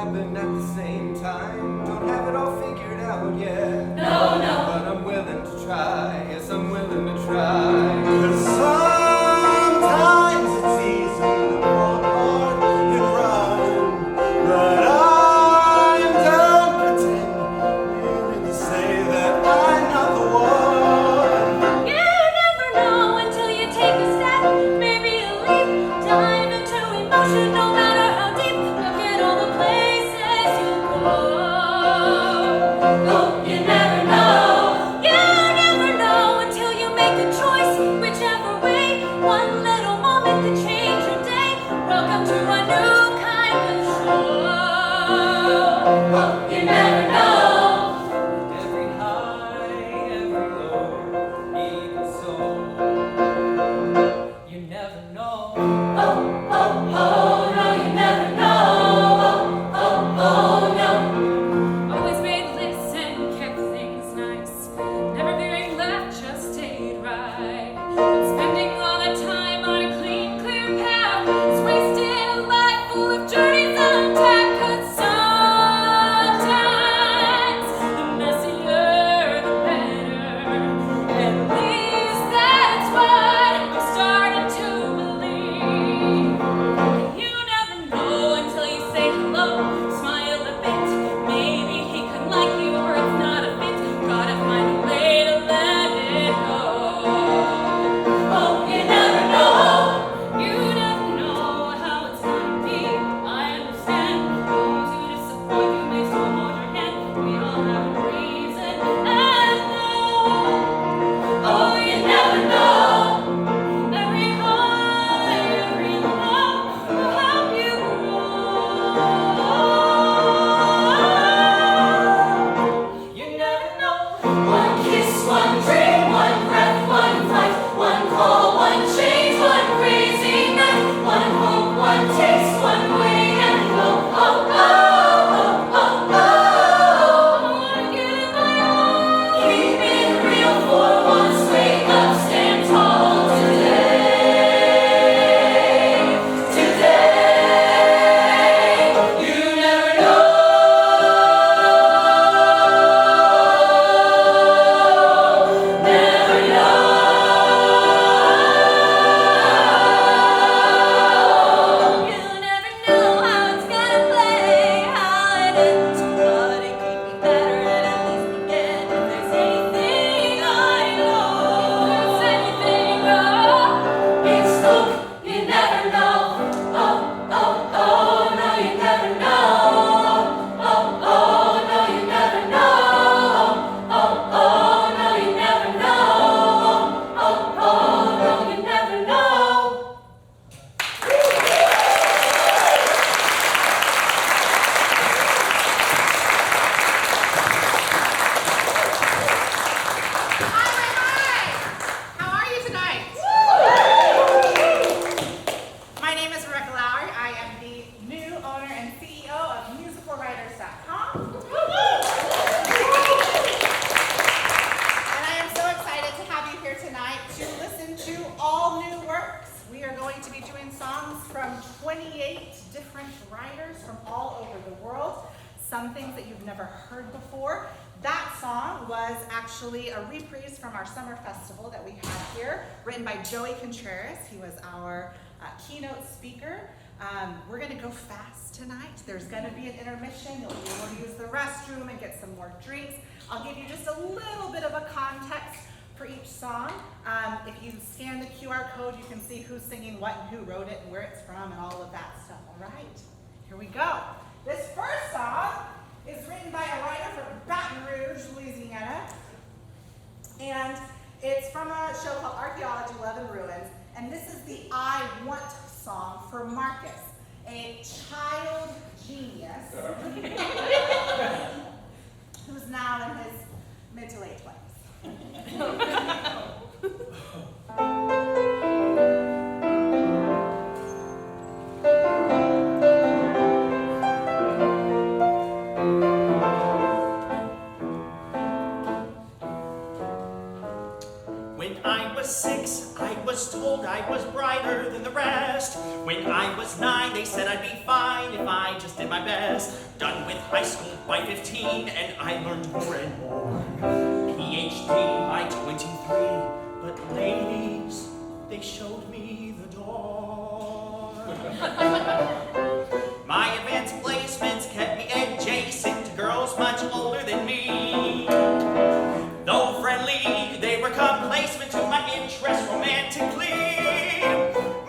happen at the same time. Don't have it all figured out yet. No, no. But I'm willing to try. Yes, I'm willing to try. 'Cause sometimes it's easy to fall apart and run. But I'm done pretending to say that I'm not the one. You never know until you take a step, maybe a leap, dive into emotion, no matter how deep. Look at all the places you go. Oh, you never know. You never know until you make a choice, whichever way. One little moment could change your day. Welcome to a new kind of show. Oh, you never know. Every high, every low, even so, you never know. Oh, oh, oh, no, you never know. Oh, oh, oh, no. Always made lists and kept things nice. Never veering left, just stayed right. But spending all that time on a clean, clear path is wasted a life full of journeys untapped. 'Cause sometimes the messier, the better. At least that's what I'm starting to believe. You never know until you say hello, smile a bit. Maybe he could like you, or it's not a fit. Gotta find a way to let it go. Oh, you never know. You never know how it's gonna be. I understand those who disappoint you may still hold your hand. We all have a reason, and oh, you never know. Every high, every low will help you grow. You never know. One kiss, one dream, one breath, one flight, one call, one change, one crazy night, one hope, one taste, one way and go. Oh, oh, oh, oh, oh. I wanna give it my all. Keep it real for once. Wake up, stand tall today. Today, you never know. Never know. You never know how it's gonna play, how it ends, but it could be better, and at least begin. If there's anything I know, if there's anything it's look, you never know. Oh, oh, oh, no, you never know. Oh, oh, no, you never know. Oh, oh, no, you never know. Oh, oh, no, you never know. Hi! How are you tonight? My name is Rebecca Lowry. I am the new owner and CEO of MusicalWriters.com. And I am so excited to have you here tonight to listen to all new works. We are going to be doing songs from 28 different writers from all over the world. Some things that you've never heard before. That song was actually a reprise from our summer festival that we had here, written by Joey Contreras. He was our keynote speaker. We're gonna go fast tonight. There's gonna be an intermission. You'll be able to use the restroom and get some more drinks. I'll give you just a little bit of a context for each song. If you scan the QR code, you can see who's singing what and who wrote it and where it's from and all of that stuff. All right, here we go. This first song is written by a writer from Baton Rouge, Louisiana. And it's from a show called Archaeology, Love and Ruins. And this is the I Want song for Marcus, a child genius who's now in his mid to late 20s. When I was 6, I was told I was brighter than the rest. When I was 9, they said I'd be fine if I just did my best. Done with high school by 15, and I learned more and more. PhD by 23, but ladies, they showed me the door. My advanced placements kept me adjacent to girls much older than me. Though friendly, they were complacent to my interests romantically.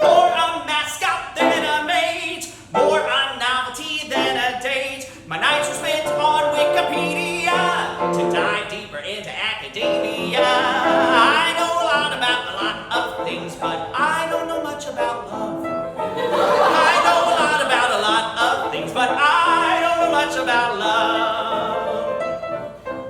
More a mascot than a mate, more a novelty than a date. My nights were spent on Wikipedia to dive deeper into academia. I know a lot about a lot of things, but I don't know much about love. I know a lot about a lot of things, but I don't know much about love.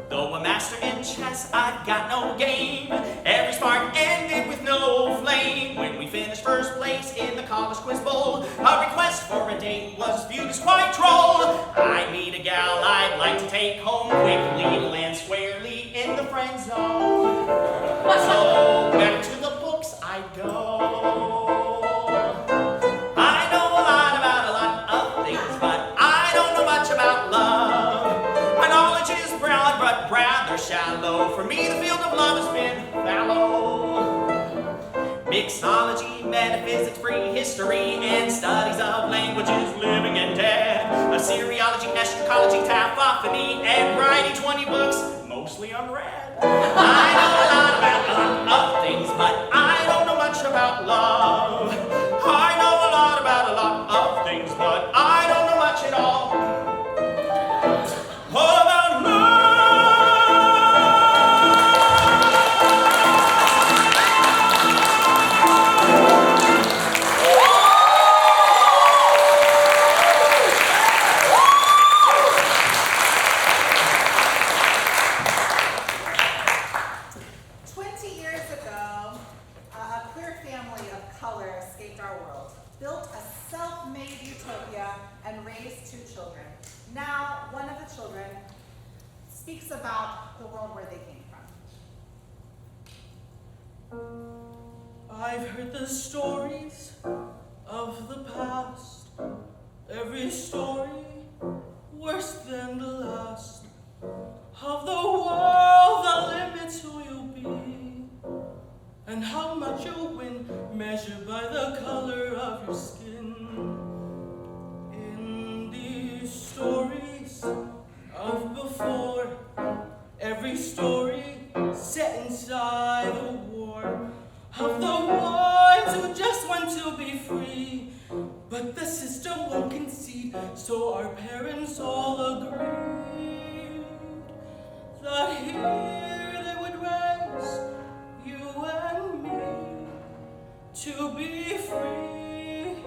Though a master in chess, I've got no game. Every spark ended with no flame. When we finished first place in the college quiz bowl, a request for a date was viewed as quite droll. I meet a gal I'd like to take home quickly, land squarely in the friend zone. So back to the books I go. I know a lot about a lot of things, but I don't know much about love. My knowledge is broad, but rather shallow. For me, the field of love has been fallow. Mixology, metaphysics, prehistory, and studies of languages, living and dead. Assyriology, eschatology, taphophony, and writing 20 books, mostly unread. I know a lot about a lot of things, but I don't know much about love. I know a lot about a lot of things, but I don't know much at all. All about love. 20 years ago, a queer family of color escaped our world, built a self-made utopia, and raised 2 children. Now, one of the children speaks about the world where they came from. I've heard the stories of the past, every story worse than the last, of the world that limits who you'll be, and how much you'll win measured by the color of your skin. In these stories of before, every story set inside a war, of the ones who just want to be free, but the system won't concede, so our parents all agreed that here they would raise you and me to be free.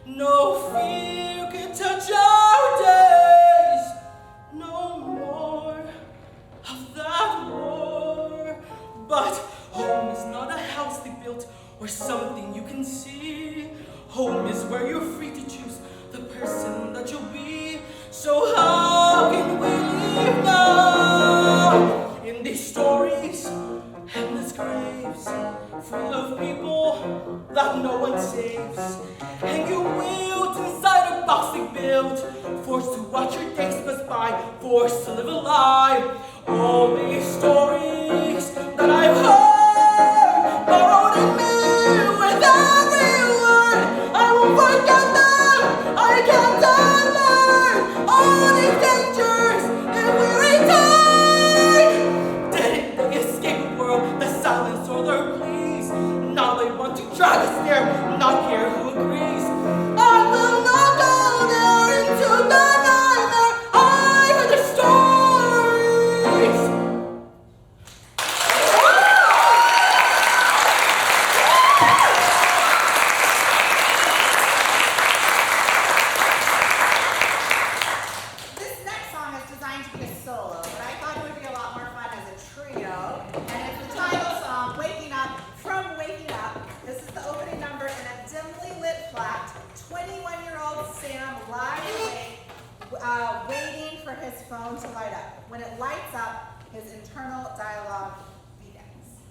No fear can touch our days, no more of that war. But home is not a house they built or something you can see. Home is where you're free to choose the person that you'll be. So how can we leave now? In these stories, endless graves, full of people that no one saves. And you wilt inside a box they built, forced to watch your days pass by, forced to live a lie. All these stories that I've heard, borrowed in me with every word. I won't forget them, I can't unlearn all these dangers if we return. Didn't they escape a world that silenced all their pleas? Now they want to drag us there, not care who agrees. I will not go there into the nightmare. I heard the stories. This next song is designed to be a solo, but I thought it would be a lot more fun as a trio. And it's the title song, Waking Up, from Waking Up. This is the opening number in a dimly lit flat. 21-year-old Sam lies awake, waiting for his phone to light up. When it lights up, his internal dialogue begins.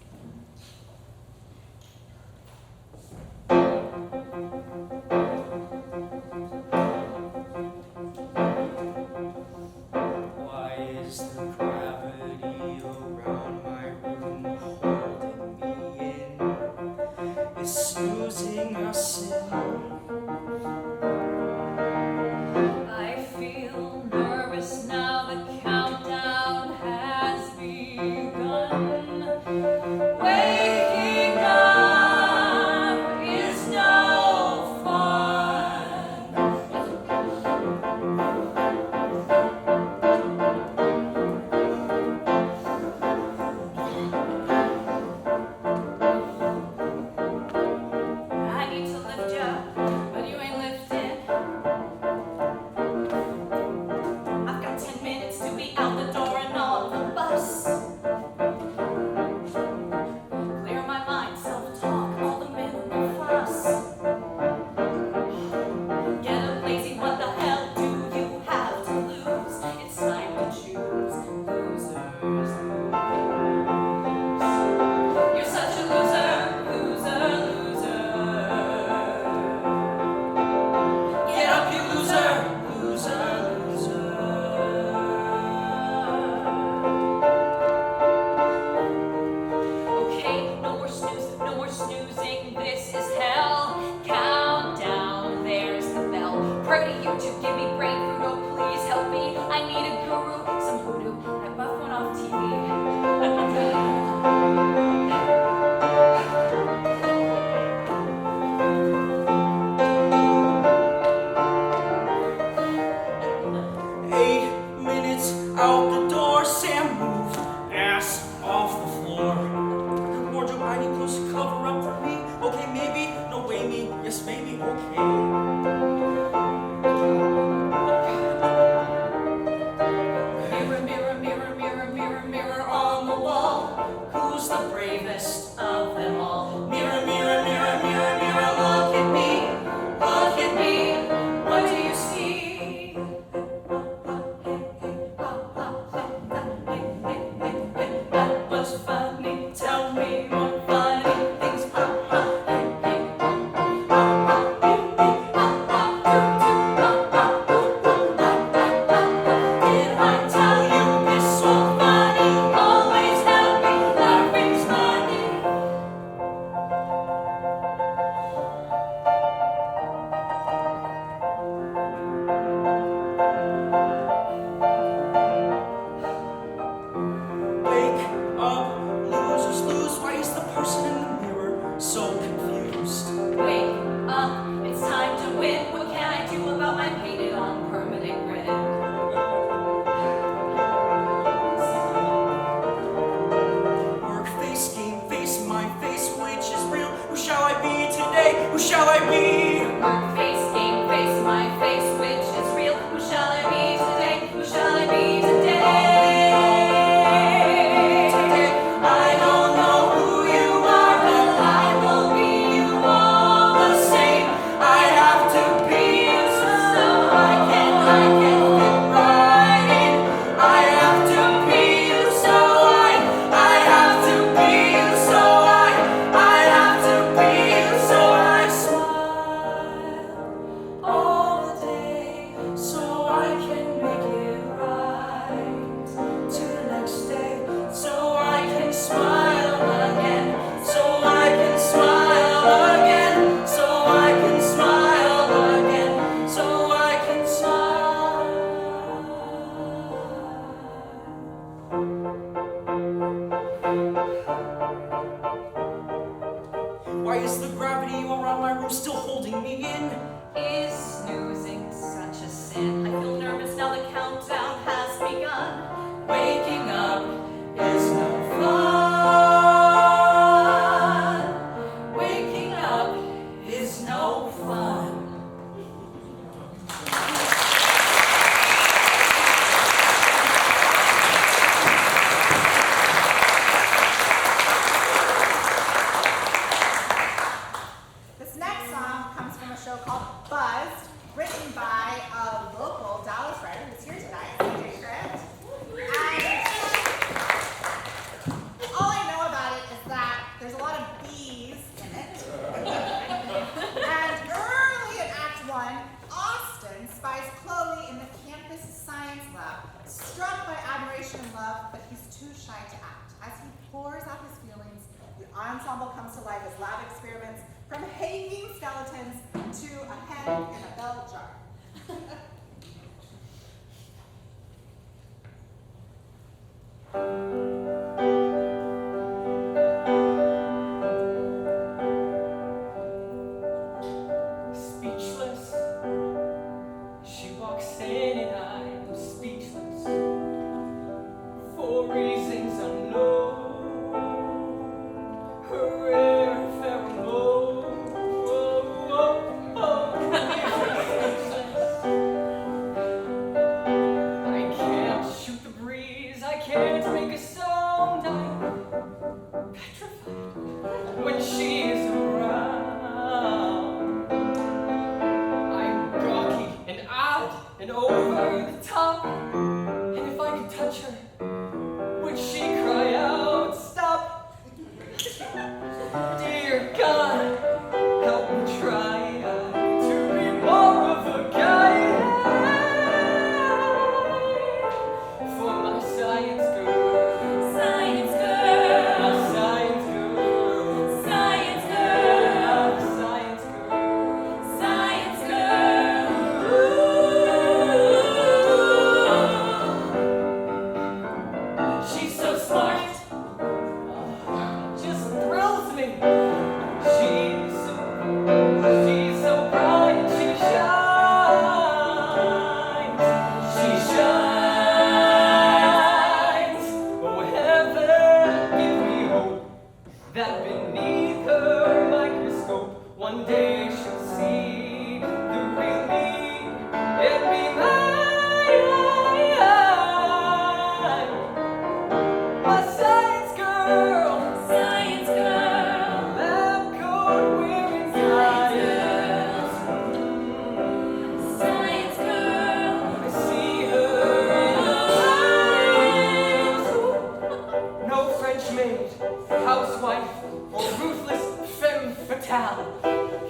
sing This Is Hell. Countdown, there's the bell. Pray to YouTube, give me brain food, oh please help me. I need a guru, some hoodoo, that buff one off TV. Out the door, Sam moved, ass off the floor. The wardrobe I need clothes to cover up for me. Okay, maybe, no way me, yes maybe, okay. Mirror, mirror, mirror, mirror, mirror, mirror on the wall. Who's the bravest of them all? Mirror, mirror, mirror, mirror, mirror, look at me. Look at me. What do you see? That was funny. Tell me what funny things Did I tell you this so funny? Always tell me laughing's money. Wake up, losers lose. Why is the person in the mirror so confused? Wake up, it's time to win. What can I do about my painted on permanent grid? Work face, game face, my face, which is real? Who shall I be today? Who shall I be? Work face, game face, my face, which is real. Who shall I be today? Who shall I be today? I don't know who you are, but I will be you all the same. I have to be you so I can fit right in. I have to be you so I have to be you so I have to be you so I smile all the day so I can make it right to the next day so I can smile again so I can smile again so I can smile again so I can smile. Why is the gravity around my room still holding me in? Is snoozing such a sin? I feel nervous now the countdown has begun. Waking up is no fun. Waking up is no fun. This next song comes from a show called Buzzed, written by a local Dallas writer who's here tonight, CJ Crypt. And all I know about it is that there's a lot of bees in it. And early in Act 1, Austin spies Chloe in the campus science lab, struck by admiration and love, but he's too shy to act. As he pours out his feelings, the ensemble comes to life as lab experiments, from hanging skeletons to a hen in a bell jar. Speechless. She walks in and I'm speechless. For reasons unknown. Her rare pheromone. I can't shoot the breeze. I can't make a sound. one day she'll see the real me and be mine. My science girl, Science girl, lab coat wearing science girl. I see her in no French maid, housewife, or ruthless femme fatale.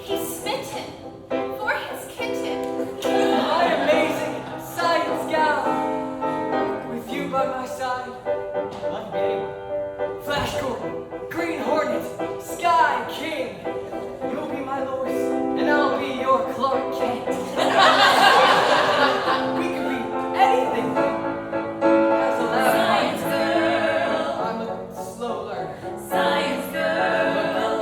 He's smitten for his kitten. My amazing science gal, with you by my side, like anyone. Flash Gordon, Green Hornet, Sky King. You'll be my Lois, and I'll be your Clark Kent. We could be anything. As a lab Science partner, girl, I'm a slow learner. science girl,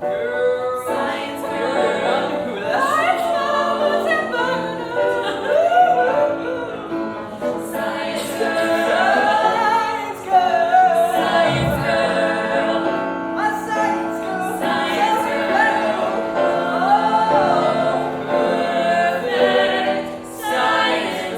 Girl, science you're the girl. one who lights Science girl, Science girl, science girl, my science girl, science girl. Perfect science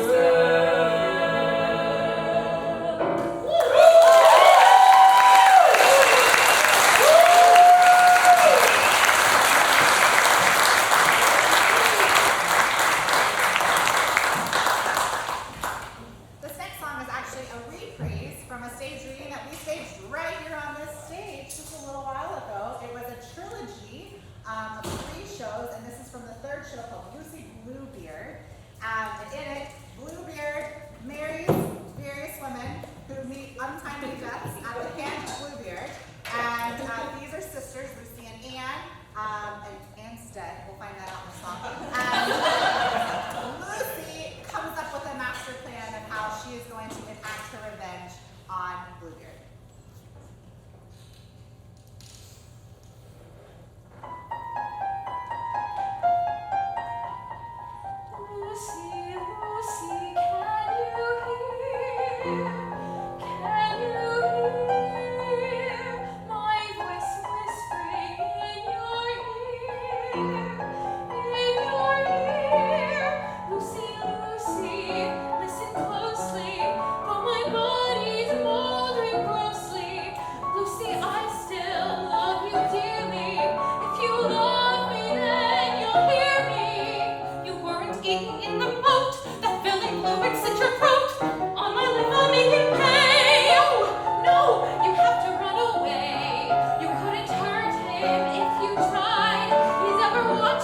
This next song is actually a reprise from a stage reading that we staged right here on this stage just a little while ago. It was a trilogy of 3 shows, and this is from the 3rd show called Lucy Bluebeard. And in it, Bluebeard marries various women who meet untimely deaths at the hand of Bluebeard. And these are sisters, Lucy and Anne, and Anne's dead. We'll find that out in the song. And Lucy comes up with a master plan of how she is going to enact her revenge on Bluebeard. Lucy, Lucy, can you hear? Can you hear my voice whispering in your ear? In your ear, Lucy, Lucy, listen closely, for my body's moldering grossly. Lucy, I still love you dearly. If you love me, then you'll hear me. You weren't eaten in the boat that filling fluid slit your throat. On my life I'll make it pay. Oh, no, you have to run away. You couldn't hurt him if you tried. He's ever walking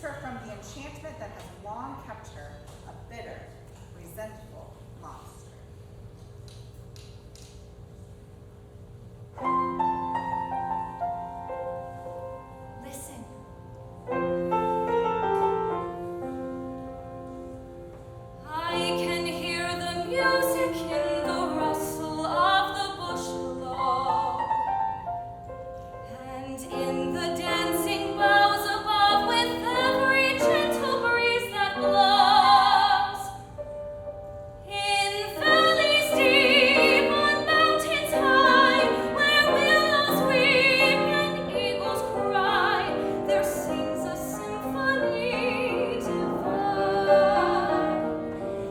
her from the enchantment that has long kept her a bitter, resentful monster. Listen. I can hear the music in the rustle of the bush below, and in the dancing boughs above, with every gentle breeze that blows. In valleys deep, on mountains high, where willows weep and eagles cry, there sings a symphony divine,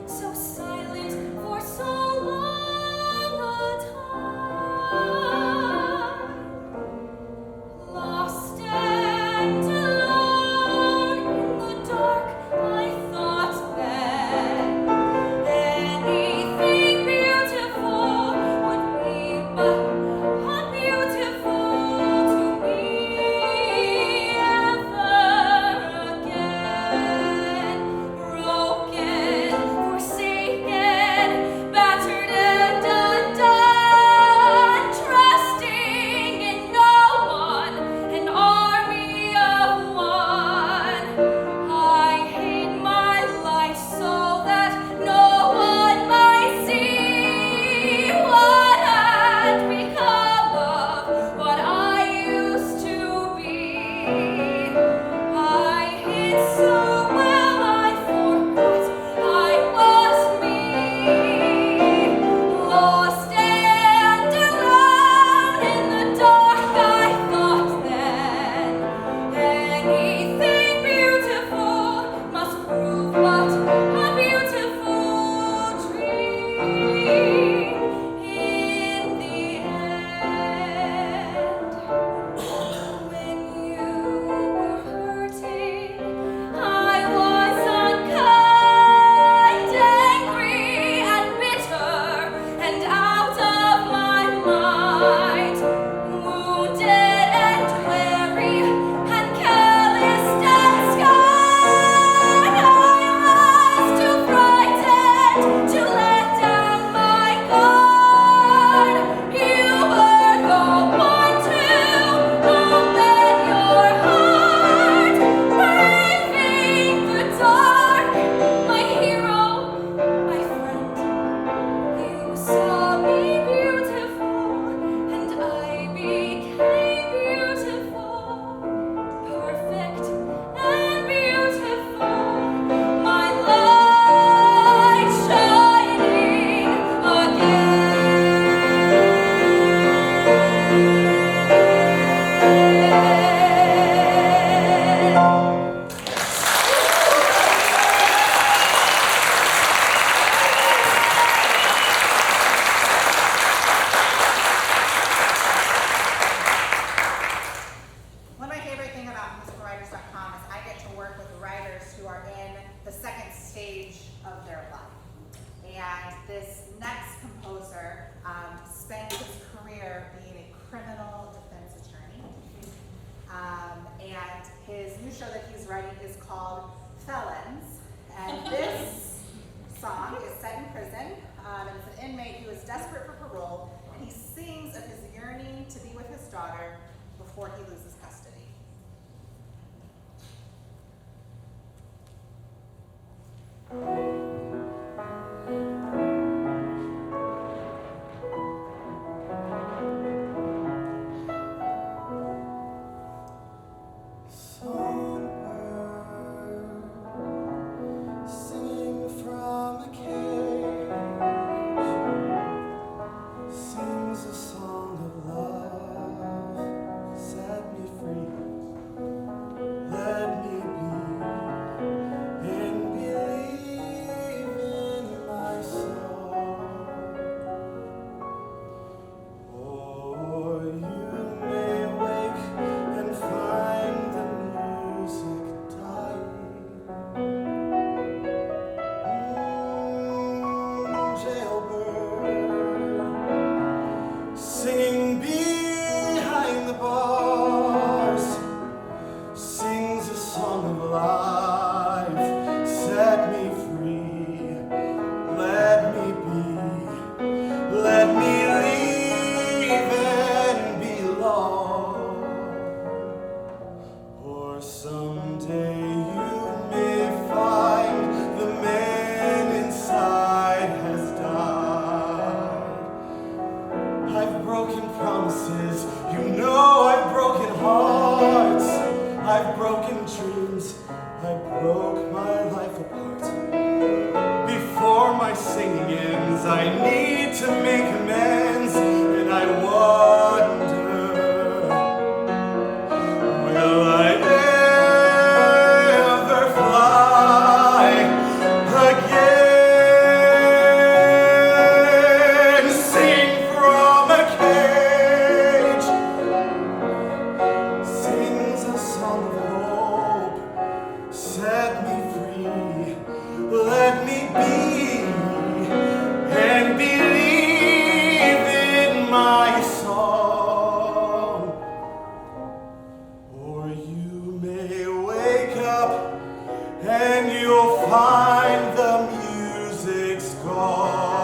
so silent for so long a time. Lost and alone in the dark, I thought then anything beautiful would be but unbeautiful to me ever again. Broken, forsaken, battered and undone, trusting in no one, an army of one. I hid my light so that no one might see what had become of what I used to be. I hid so well I forgot I was me. Lost and alone in the dark, I thought then anything beautiful must prove but a beautiful dream in the end. When you were hurting, I was unkind, angry and bitter, and out of my mind, wounded and weary, and calloused and scarred. I was too frightened to let down my guard. You were the one to open your heart, braving the dark, my hero, my friend. You saw me beautiful, and I became beautiful, perfect and beautiful, my light shining again. One of my favorite things about MusicalWriters.com is I get to work with writers who are in the second stage of their life. And this next composer spent his career being a criminal defense attorney. And his new show that he's writing is called Felons. And this song is set in prison. And it's an inmate who is desperate for parole, and he sings of his yearning to be with his daughter before he loses custody. Songbird singing from a cage sings a song of love, sad music. 'cause I need to make amends, and I wonder, will I ever fly again? Sing from a cage, sings a song of hope, set me free, let me be, and believe in my song. Or you may wake up and you'll find the music's gone.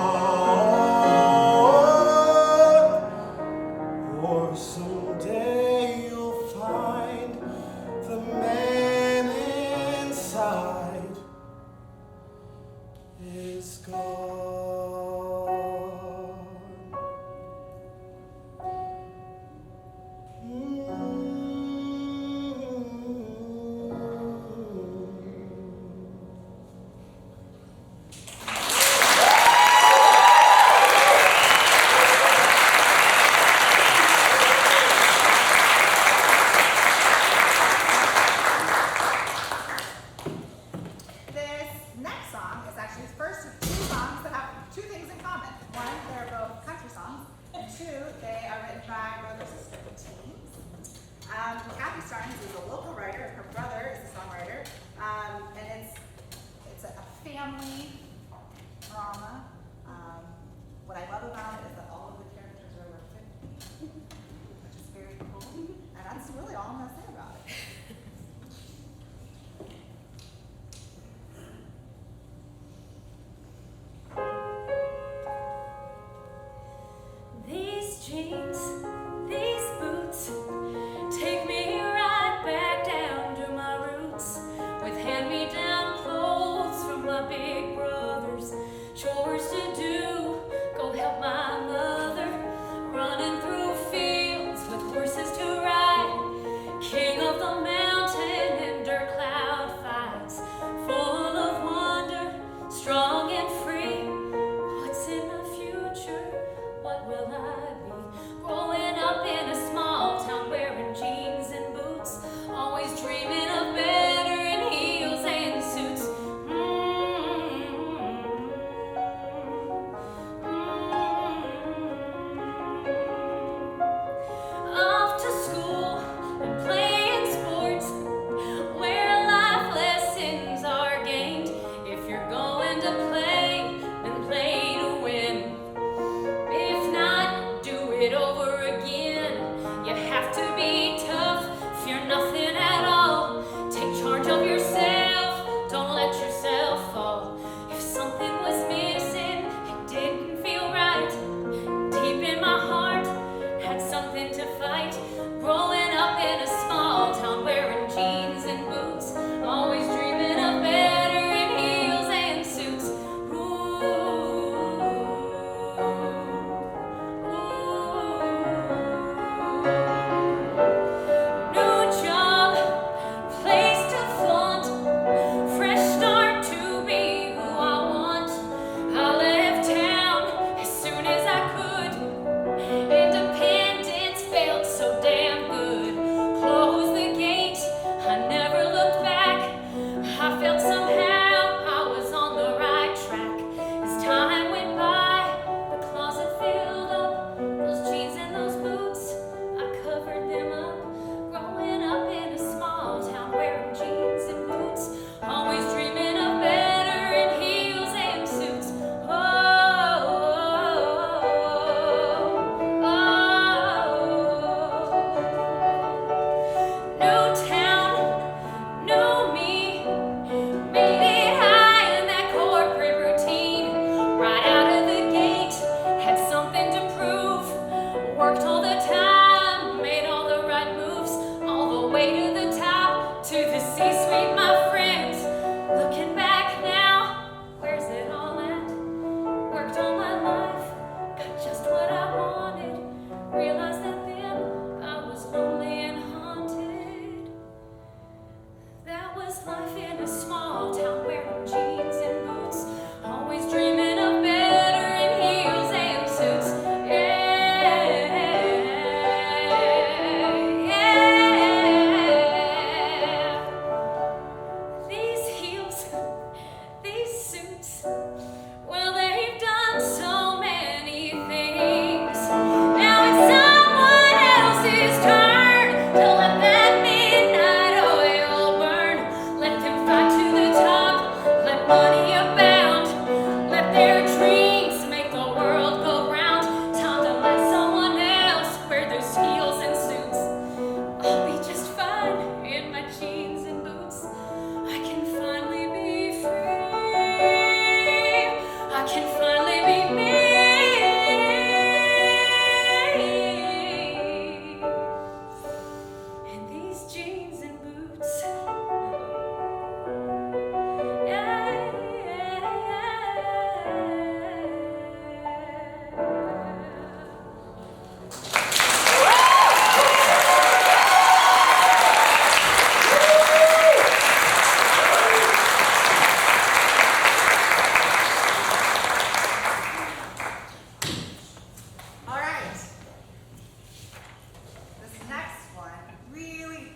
Or someday you'll find the man inside is gone. This next song is actually the first of two songs that have two things in common. One, they're both country songs, and two, they are written by brother-sister teams. Kathy Starnes is a local writer, and her brother is a songwriter, and it's a family drama. What I love about it is that all of the characters are over 50, which is very cool, and that's really all I'm gonna say about it. These jeans, these boots, take me right back down to my roots. With hand-me-down clothes from my big brothers, chores to do, go help my mother, running through fields with horses to ride, king of the mountain and dirt cloud fights, full of wonder, strong and free. What's in the future? What will I be? Growing up in a small town wearing jeans and boots, always dreaming of better in heels and suits. Off to school and playing sports, where life lessons are gained. If you're going to play, then play to win. If not, do it over again. You have to be tough, fear nothing at all. Take charge of yourself, don't let yourself fall. If something was missing, it didn't feel right. Deep in my heart, had something to fight. Growing up in a small town wearing jeans and boots, always dreaming of better in heels and suits. New job, place to flaunt, fresh start to be who I want. I left town as soon as I could. Independence felt so damn good. Closed the gate, I never looked back. I felt somehow I was on the right track. As time went by, the closet filled up. Those jeans and those boots, I covered them up. Growing up in a small town wearing jeans and boots, always dreaming of better in heels and suits. Oh, new town, new me, made it high in that corporate routine. Right out of the gate, had something to prove. Worked all the time, made all the right moves, all the way to the top, to the C-suite, my friends. Looking back now, where's it all at? Worked all my life, got just what I wanted. Realized that then I was lonely and haunted. That was life in a small town wearing jeans and boots, always dreaming of better in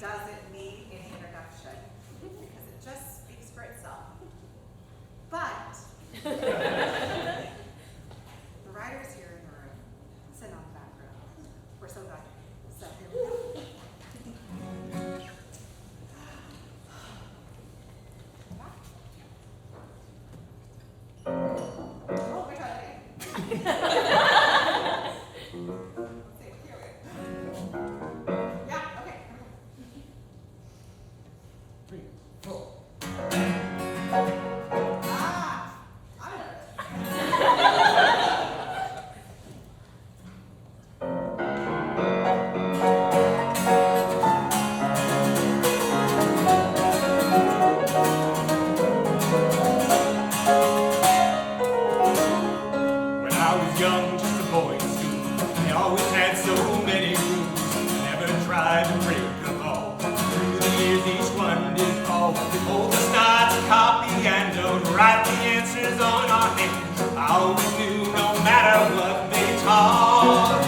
doesn't need any introduction because it just speaks for itself. But the writers here in the room sit on the back row. We're so glad. So here we go. Oh, we got it again. Let's see, here we go. Yeah, okay. Ah, I know it. When I was young, just a boy in school, they always had so many rules. I never tried to break them all. Through the years, each one did fall. They told us not to copy and don't write the answers on our hands. I always knew no matter what they taught,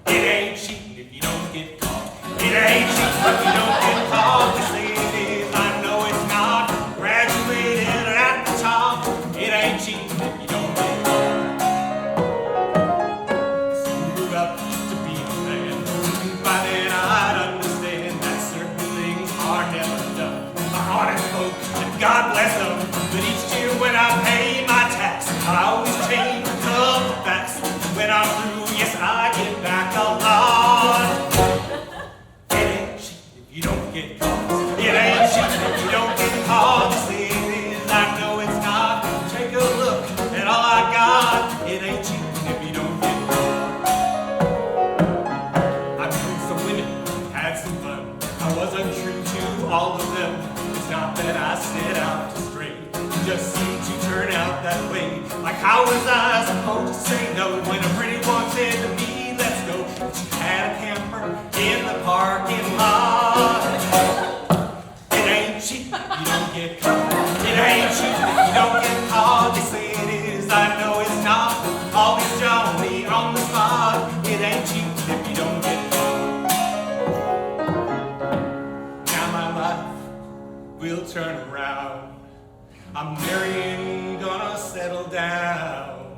it ain't cheap if you don't get caught. It ain't cheap if you don't get caught. They say it is, I know it's not. Graduated at the top. It ain't cheap if you don't get caught. So grew up just to be a man. By then I'd understand that certain things are never done. My honest folk, and God bless them. But each year when I pay my tax, I always change a couple facts. When I'm through, yes, I get back a lot. It ain't cheap if you don't get caught. It ain't cheap if you don't get caught. You say it is, I know it's not. Take a look at all I got. It ain't cheap if you don't get caught. I've known some women, had some fun. I was untrue to all of them. It's not that I set out to stray. It just seemed to turn out that way. Like how was I supposed to say no when a pretty one said to me, let's go? But she had a camper in the parking lot. It ain't cheap if you don't get caught. It ain't cheap if you don't get caught. They say it is, I know it's not. Always Johnny on the spot. It ain't cheap if you don't get caught. Now my life will turn around. I'm marrying, gonna settle down.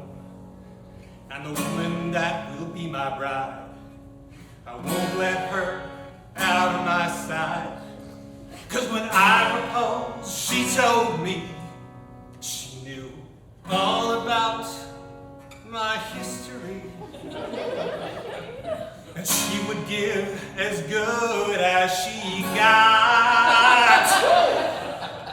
And the woman that will be my bride, I won't let her out of my sight. 'Cause when I proposed, she told me she knew all about my history. And she would give as good as she got.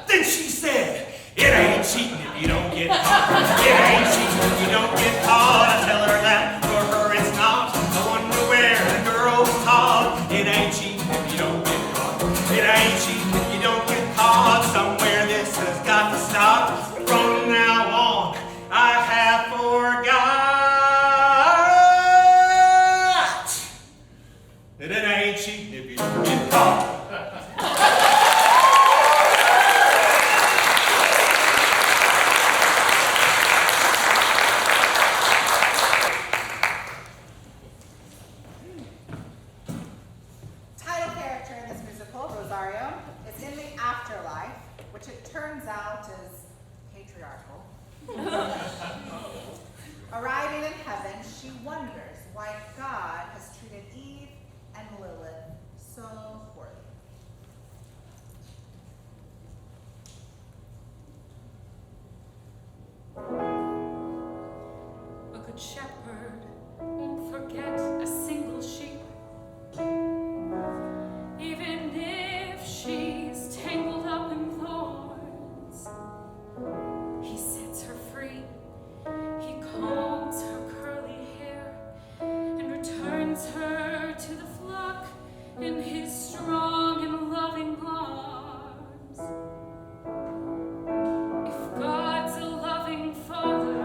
Then she said, it ain't cheap if you don't get caught. It ain't cheap if you don't get caught. I tell her that for her it's not. I wonder where the girl was taught. It ain't cheap if you don't get caught. It ain't cheap if you don't get caught. Somewhere this has got to stop. From now on, I have forgot that it ain't cheap if you don't get caught. Title character in this musical, Rosario, is in the afterlife, which it turns out is patriarchal. Arriving in heaven, she wonders why God has treated Eve and Lilith so poorly. A good shepherd won't forget a single sheep, even if she's tangled up in thorns. He sets her free, he combs her curly hair, and returns her to the flock in his strong and loving arms. If God's a loving father,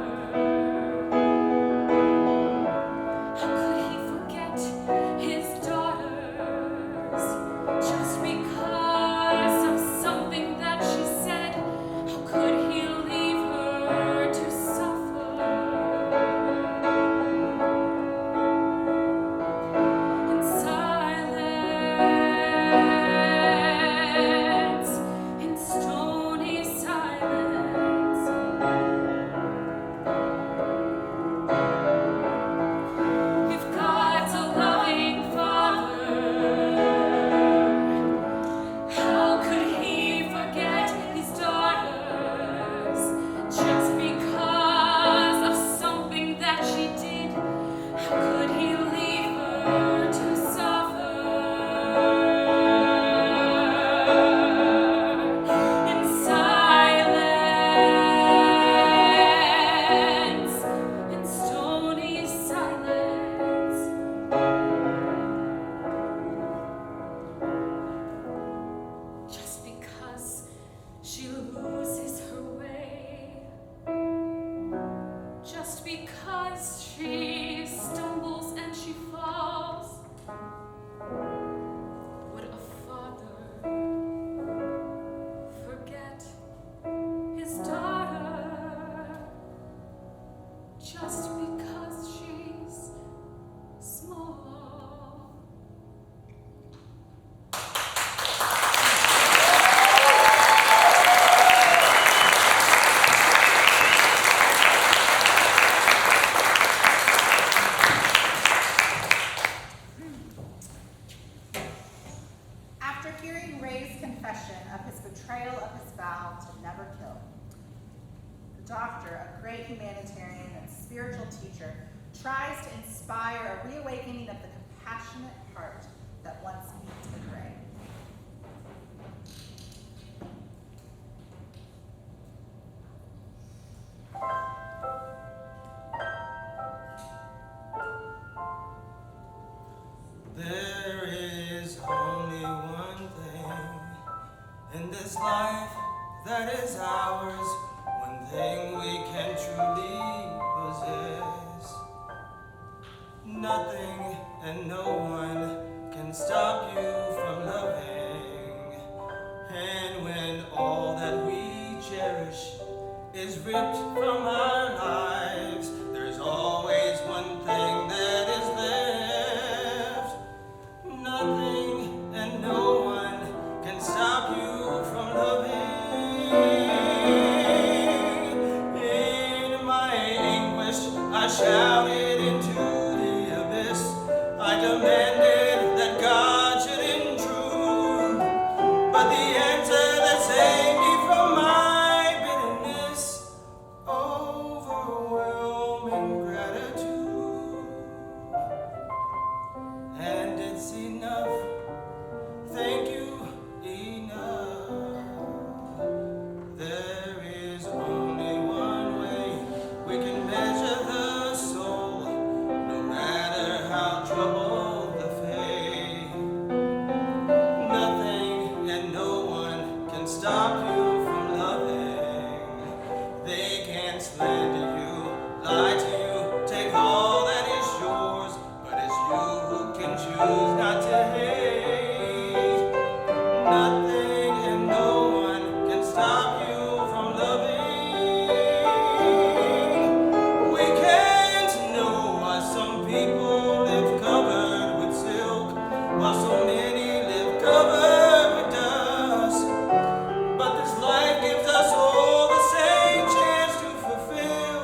After hearing Ray's confession of his betrayal of his vow to never kill, the doctor, a great humanitarian and spiritual teacher, tries to inspire a reawakening of the compassionate heart that once beat in Ray. There is only one thing in this life that is ours, one thing we can truly possess. Nothing and no one can stop you from loving. And when all that we cherish is ripped from our lives, there's always one thing that is left. Nothing and no one can stop you from loving. In my anguish, I shouted into the abyss. I demanded that God should intrude, but the answer that saved me from my bitterness, overwhelming gratitude. And it's enough, thank you, enough. There is only one way we can measure the soul, no matter how troubled the faith. Nothing and no one can stop you from loving. They can't slander you, lie to you, take all that is yours, but it's you who can choose not to hate. Nothing and no one can stop you from loving. We can't know why some people live covered with silk, while so many live covered with dust. But this life gives us all the same chance to fulfill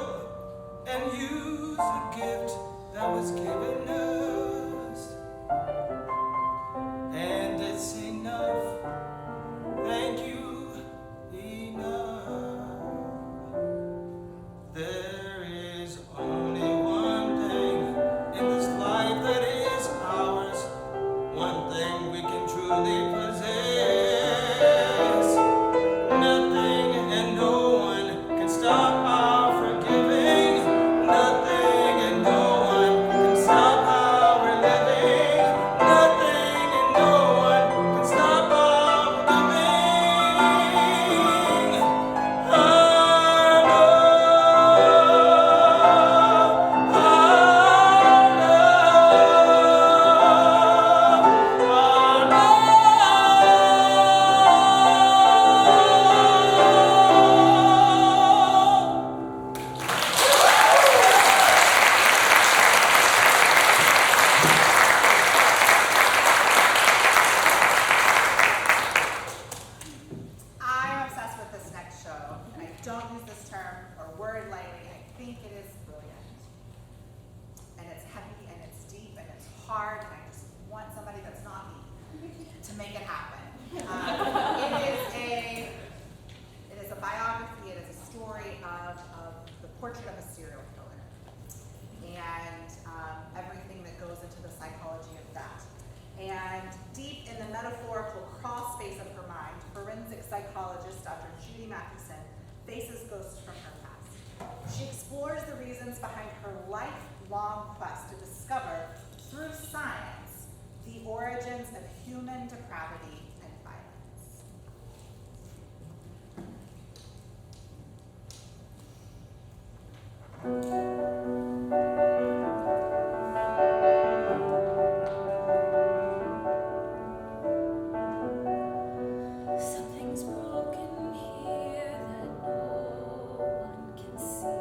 and use the gift that was given us. And it's enough, thank you, enough. There is only one thing in this life that is ours, one thing we can truly possess. Nothing and no one can stop our forgiving. Nothing and no one can stop our living. Nothing and no one can stop our living. Our I'm obsessed with this next show, and I don't use this term or word lightly. I think it is brilliant. And it's heavy, and it's deep, and it's hard, and I just want somebody that's not me to make it happen. It is a biography, it is a story of the portrait of a serial killer, and everything that goes into the psychology of that. And deep in the metaphorical crawl space of her mind, forensic psychologist Dr. Judy Mathewson faces ghosts from her past. She explores the reasons behind her lifelong quest to discover, through science, the origins of human depravity and violence. Something's broken here that no one can see.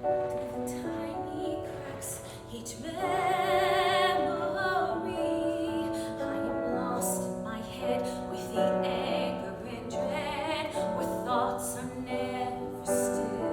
Through the tiny cracks, each memory, I am lost in my head with the anger and dread, where thoughts are never still.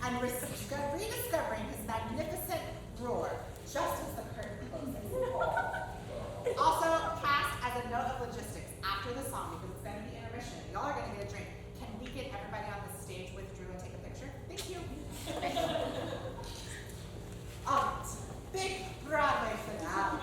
and rediscovering his magnificent roar just as the curtain closes. Also, cast as a note of logistics after the song, because it's going to be intermission. Y'all are going to get a drink. Can we get everybody on the stage with Drew and take a picture? Thank you. All right, big Broadway finale.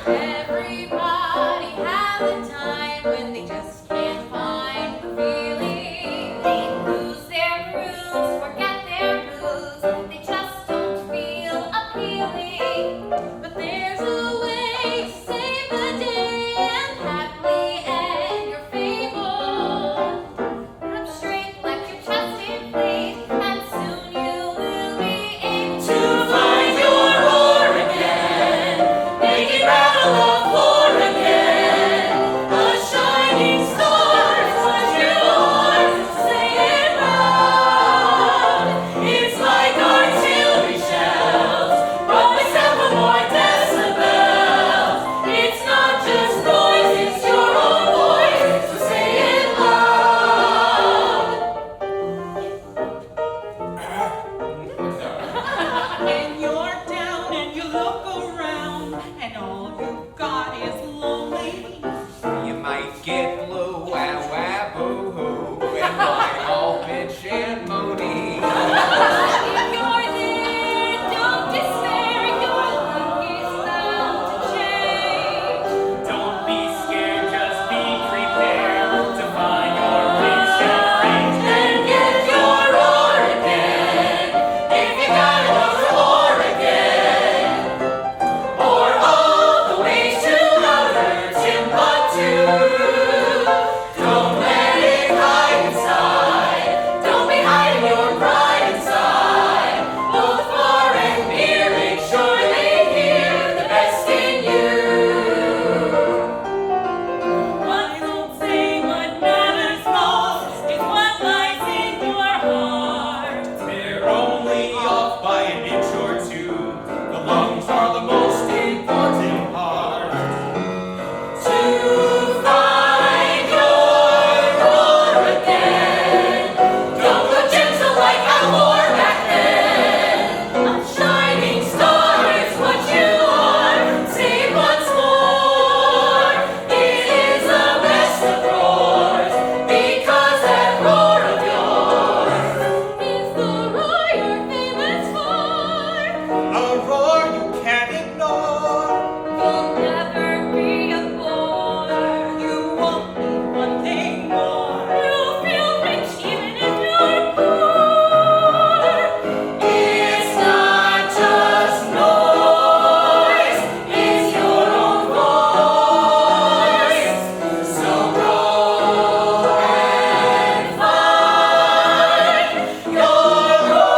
Everybody has a time when they just can't find the feeling. They lose their grooves, forget their moves. They just don't feel appealing. But there's a way to save the day and happily end your fable. Grab straight, let your chest inflate, and soon you will be able to find your roar again. Make it rattle the floor again. A shining star is what you are. Say it loud. It's like artillery shells, brought by several more decibels. It's not just noise, it's your own voice. So say it loud. When you're down and you look around and all you've got is lonely, You might get blue, wow, wow, boo hoo, and whine all bitch and moany. If you're there, don't despair. Your luck is bound to change. Don't be scared, just be prepared to find your pitch and range and get your roar again. If you got another roar again, or all the way to outer Timbuktu. Don't let it hide inside. Don't be hiding your pride inside. Both far and near, make sure they hear the best in you. I don't say what matters most is what lies in your heart. They're only off by an inch or two. The lungs are the most important part. To find your roar again. Don't go gentle like I wore back then. A shining star is what you are. Say it once more. It is the best of roars, because that roar of yours Is the roar you're famous for? A roar you can't ignore. You'll never be a bore. You won't need one thing more. You'll feel rich even if you're poor. It's not just noise, it's your own voice. So roar and find your roar.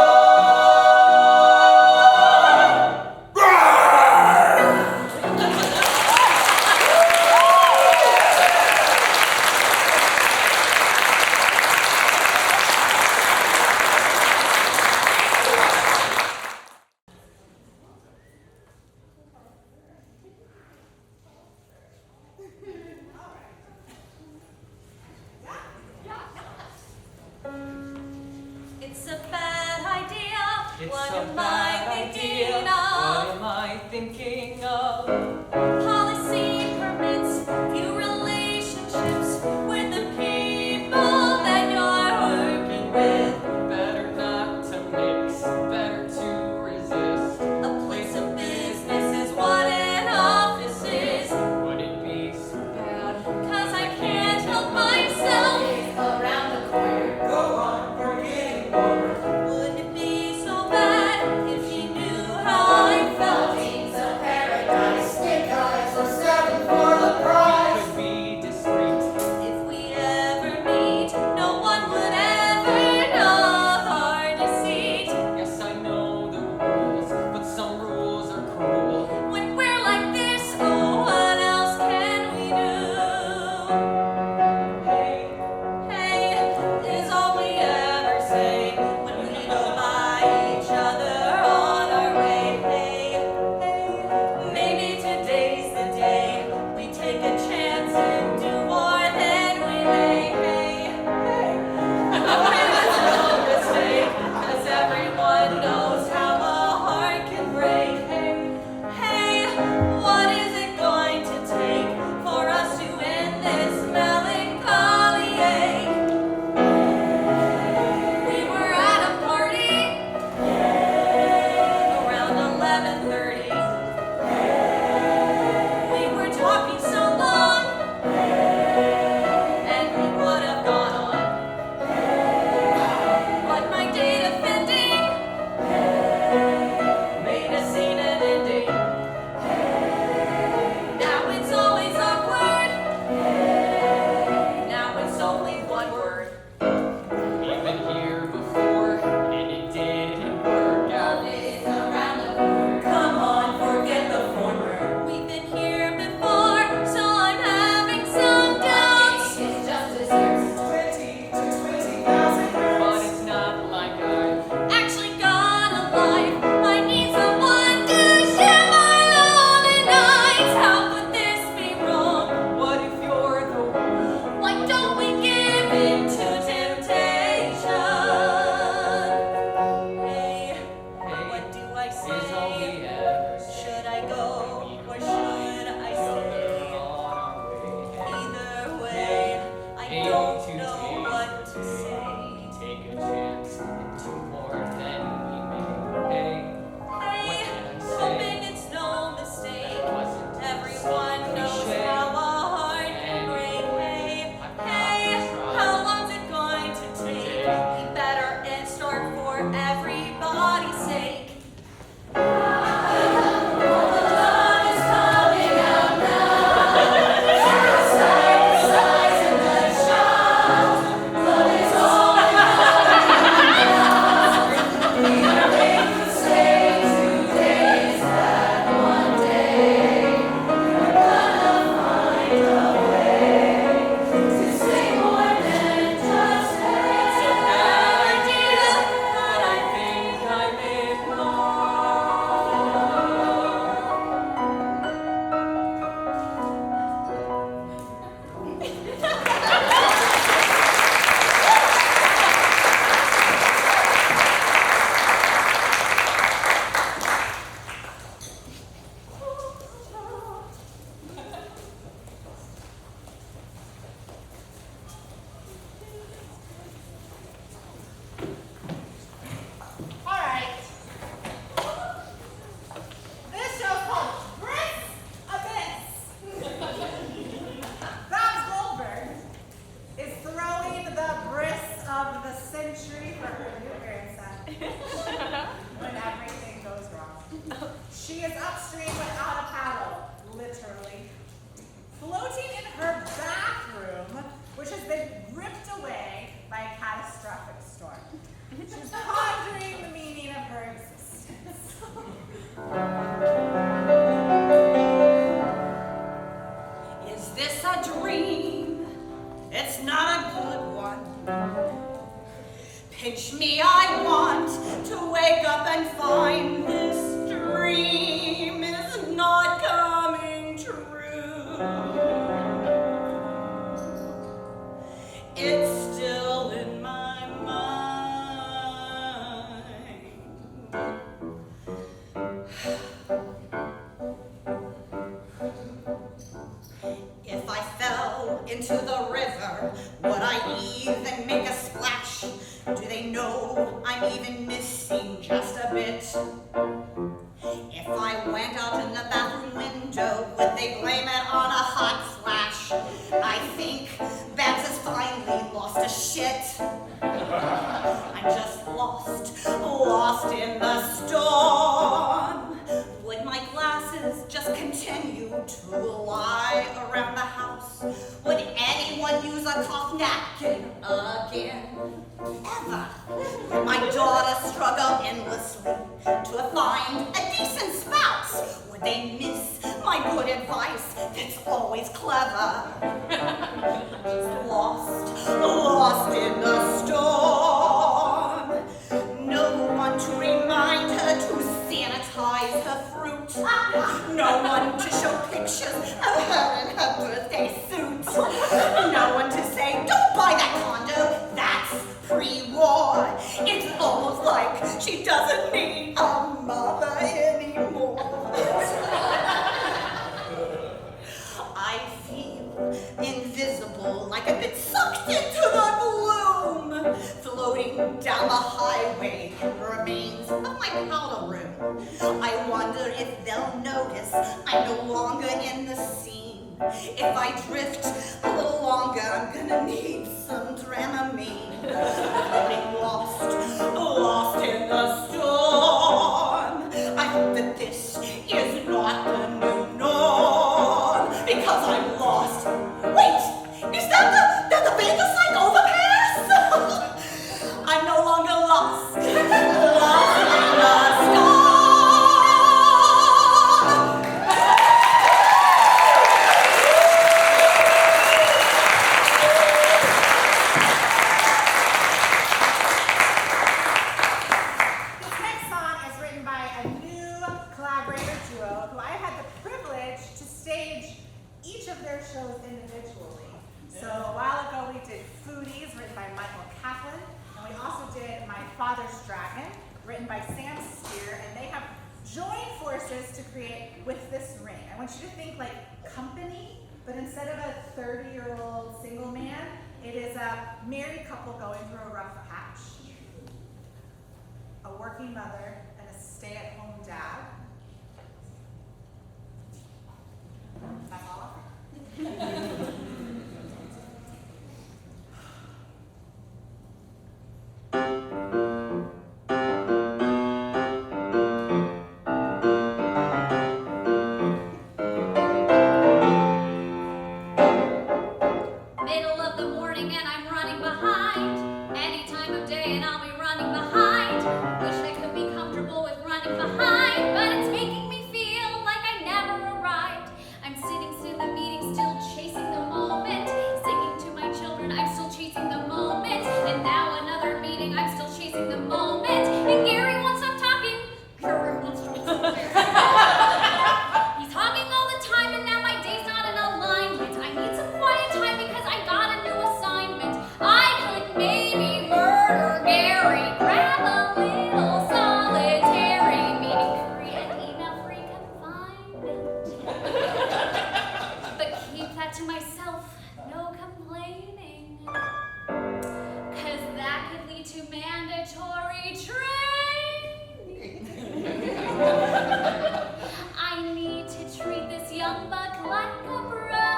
It's a bad idea. It's What a am bad I thinking idea. What of? am I thinking of? Policy permits few relationships with the people that you're working with. Better not to mix, better to resist. A place of business is what an office is. Would it be so bad? 'Cause I can't help myself. Around the corner. Go on, we're getting bored. Would it be so bad if she knew how I felt? It's a paradise. when everything goes wrong. She is upstream without a paddle, literally, floating in her bathroom, which has been ripped away by a catastrophic storm. She's pondering the meaning of her existence. Is this a dream? It's not a good one. Pinch me, I want to wake up and find this dream is not coming true. It's still in my mind. If I fell into the river, would I even make a splash? Do they know I'm even missing just a bit? If I went out in the bathroom window, would they blame it on a hot flash? I think Babs has finally lost a shit. I'm just lost in the storm. Would my glasses just continue to lie around the house? Would anyone use a cloth napkin again? Ever? Would my daughter struggle endlessly to find a decent spouse? Would they miss my good advice that's always clever? Lost in the storm. No one to remind her to sanitize her fruit. No one to show pictures of her in her birthday suit. No one to say, don't buy that condo, that's pre-war. It's almost like she doesn't need a mother anymore. I feel invisible, like I've been sucked into the gloom, floating down the highway, remains of my powder room. I wonder if they'll notice I'm no longer in the scene. If I drift a little longer, I'm gonna need some Dramamine. Getting lost in the storm. I hope that this is not the new norm, because I'm lost. Wait, is that the Vanderside overpass? I'm no longer lost in the storm. This next song is written by a new collaborator duo who I had the privilege to stage each of their shows individually. So a while ago we did Foodies, written by Michael Kaplan, and we also did My Father's Dragon, written by Sam Spear, and they have joined forces to create With This Ring. I want you to think like Company, but instead of a 30-year-old single man, it is a married couple going through a rough patch. A working mother and a stay-at-home dad. That's all. Middle of the morning and I'm running behind. Any time of day and I'll be running behind. Wish I could be comfortable with running behind, but it's making me feel like I never arrived. I'm sitting through the meeting, still chasing the moment. Singing to my children, I'm still chasing the moment. And now another meeting, I'm still chasing the moment. And Gary won't stop talking. Gary won't stop talking. He's talking all the time and now my day's not in alignment. I need some quiet time because I got a new assignment. I could maybe murder Gary, grab a little solitary, meeting free and email free confinement. But keep that to myself, no complaining. 'Cause that could lead to mandatory training. I need to treat this young buck like a bro.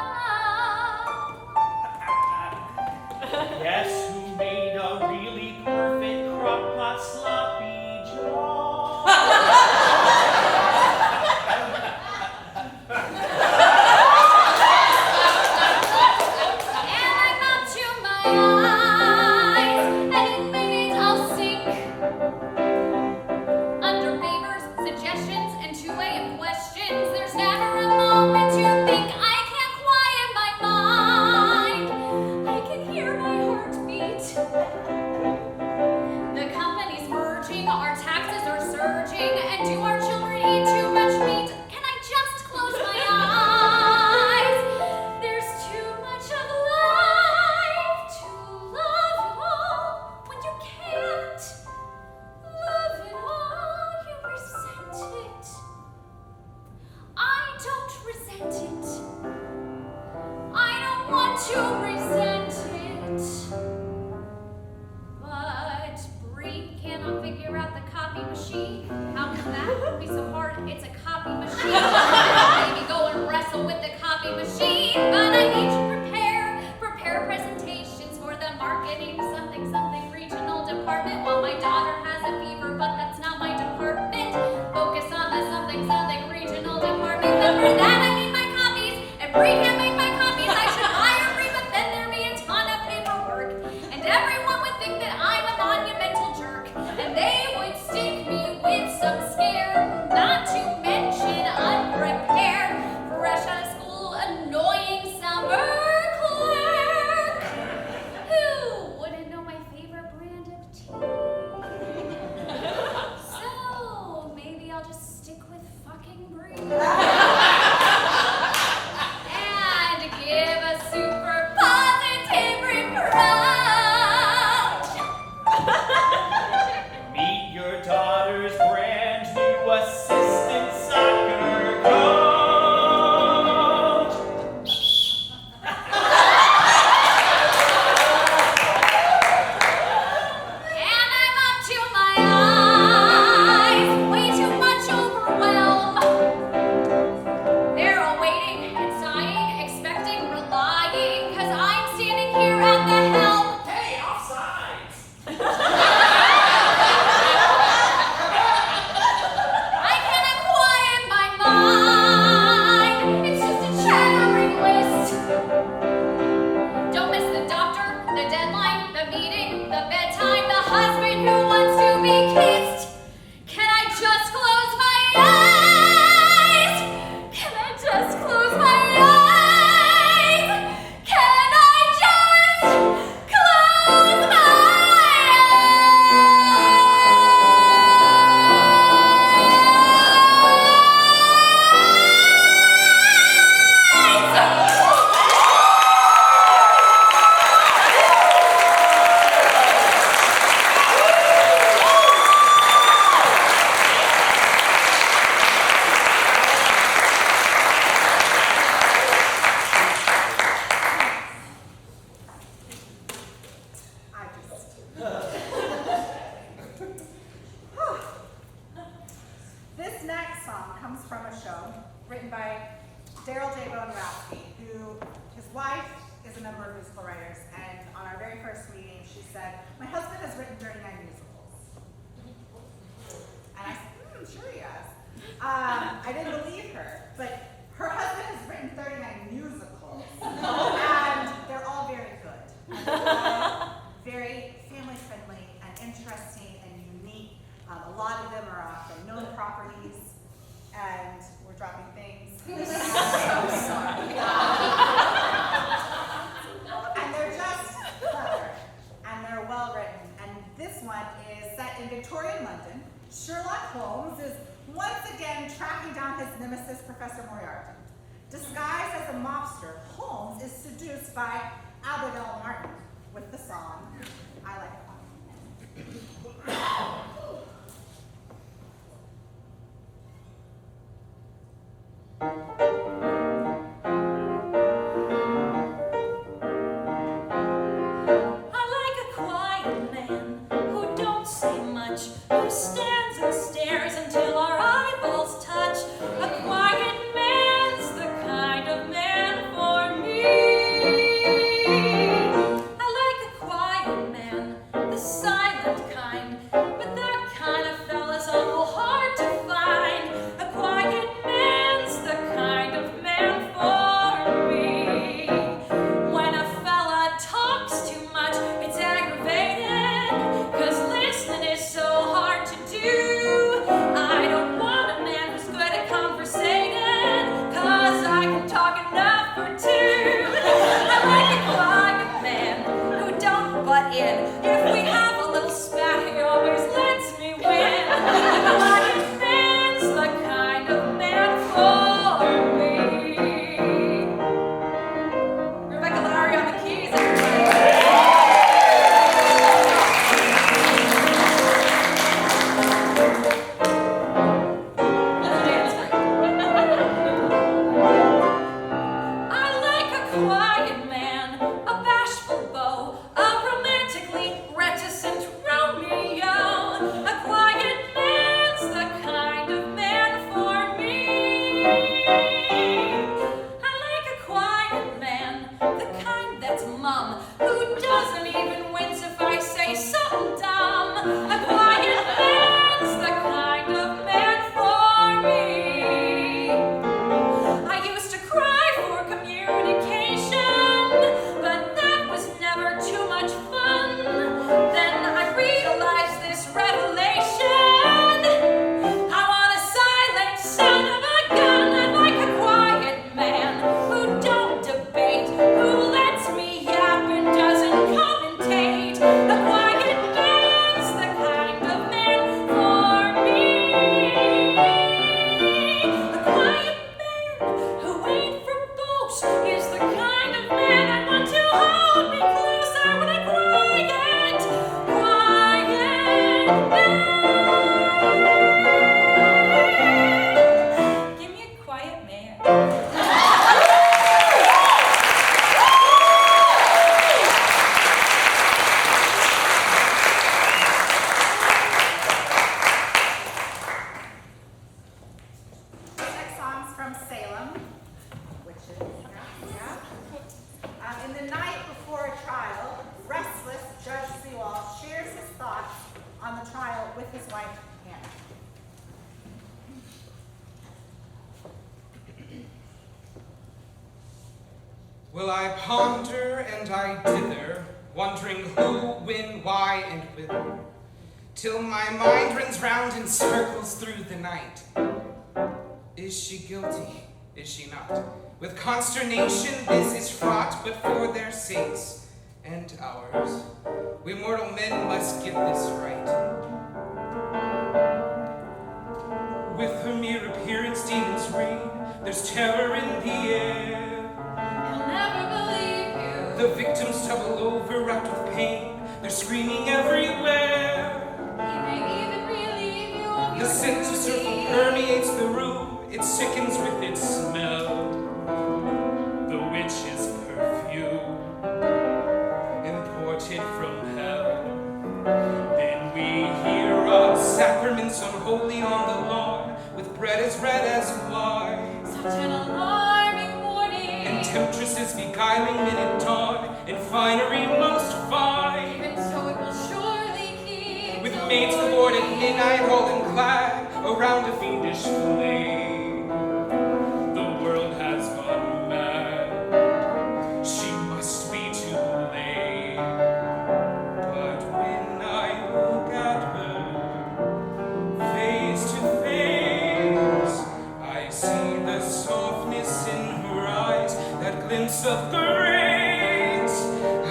Guess who made a really perfect crock pot sloppy? apartment while my daughter has a fever, but that's not my department. Focus on the something regional department. But for that I need my copies, and Bree can't make my copies. I should hire Bree, but then there'd be a ton of paperwork, and everyone would think that I'm a monumental jerk, and they would stick me with some scare, not to mention unprepared, fresh out of school, annoying summer clerk. Who wouldn't know my favorite brand of tea? So maybe I'll just stick with fucking Bree. And give a super positive reproach. Meet your daughter's brand new assistant soccer coach. And I'm up to my eyes, way too much overwhelm. They're all waiting and sighing, expecting, relying, 'cause I'm standing here at the helm. Hey, offsides! I cannot quiet my mind. It's just a chattering list. Don't miss the doctor, the deadline, the meeting, the bedtime, the husband who wants to be kissed. Can I just close my eyes? Can I just close my eyes? Can I just close my This next song comes from a show written by Daryl J. Bonerowski, who his wife is a number of musical writers, and on our very first meeting, she said, "My husband has written 39 musicals." And I said, sure he has. I didn't believe her, but her husband has written 39 musicals, and they're all very good. And they're all very family-friendly and interesting and unique. A lot of them are off the known properties, and we're dropping things. I'm so sorry. And they're just clever, and they're well written. And this one is set in Victorian London. Sherlock Holmes is once again tracking down his nemesis, Professor Moriarty. Disguised as a mobster, Holmes is seduced by Abigail Martin with the song, I Like It Hot. I like a quiet man who don't say much, who stands and stares until our eyeballs touch. A quiet man's the kind of man for me. I like a quiet man, the silent kind, but that kind of fella's awful hard to find. A quiet man's the kind of man for me. When a fella talks too much, it's aggravating, 'cause listening is so hard to do. I don't want a man who's good at conversating, 'cause I can talk enough for two. I like a quiet man who don't butt in. If we have a little spat, he always Give me a quiet man. This next song's from Salem, which is, yeah. In the night before a trial, restless Judge Sewall shares his thoughts on the trial with his wife, Hannah. Well, I ponder and I dither, wondering who, when, why, and whither, till my mind runs round in circles through the night. Is she guilty? Is she not? With consternation this is fraught, but for their sakes and ours, we mortal men must get this right. With her mere appearance demons reign, there's terror in the air. He'll never believe you. The victims tumble over, racked with pain. They're screaming everywhere. He may even relieve you of The your scent of circle duty. permeates the room. It sickens with its smell. The witch's perfume, imported from hell. Then we hear of sacraments unholy on the lawn, with bread as red as wine. Such an alarming warning. And temptresses beguiling men at dawn, and finery most fine. Even so it will surely keep With the maids aboard at morning. midnight, all in clad, around a fiendish flame. The world has gone mad. She must be to blame. But when I look at her, face to face, I see the softness in her eyes, that glimpse of grace.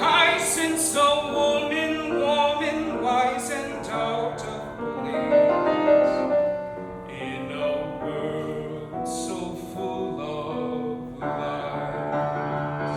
I sense a woman, wise and out of place. In a world so full of lies.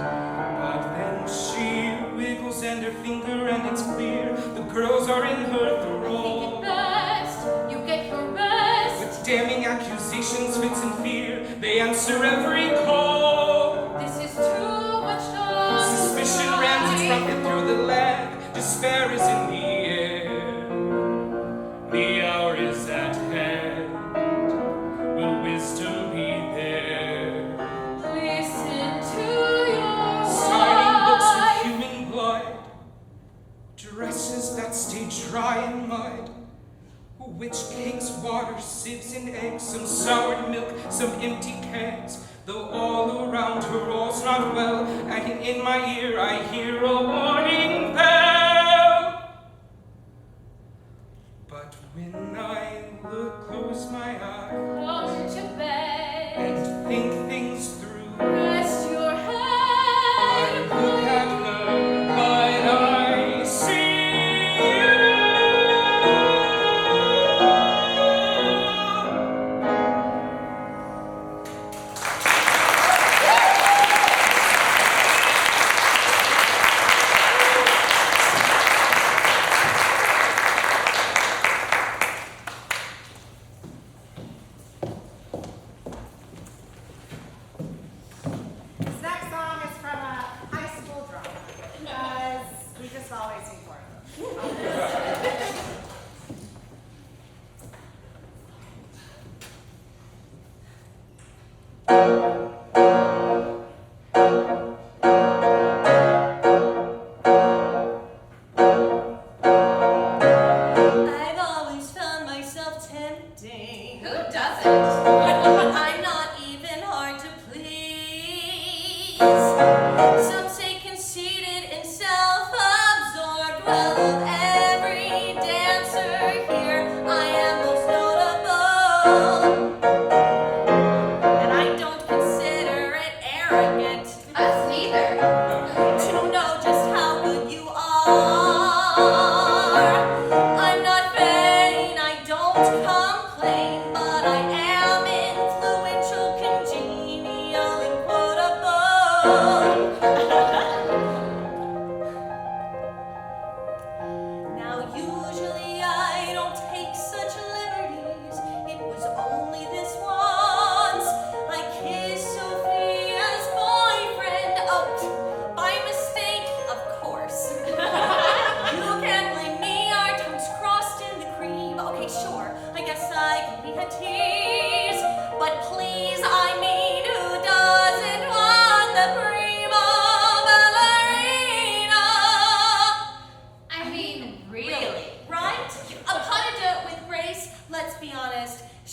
But then she wiggles and her finger, and it's clear the girls are in her Think it thrall. best. You get your rest. With damning accusations, fits and fear, they answer every call. This is too much time. Suspicion rams its rocket through the land. Despair is in the air. The hour is at hand. Will wisdom be there? Listen to your Signing books with wife. human blood. Dresses that stay dry in mud. Witch cakes, water, sieves, and eggs. Some soured milk, some empty kegs. Though all around her all's not well, and in my ear I hear a warning bell. But when I look, close my eyes, Come to bed. and think things through, Rest your head. I look at her, but I see you.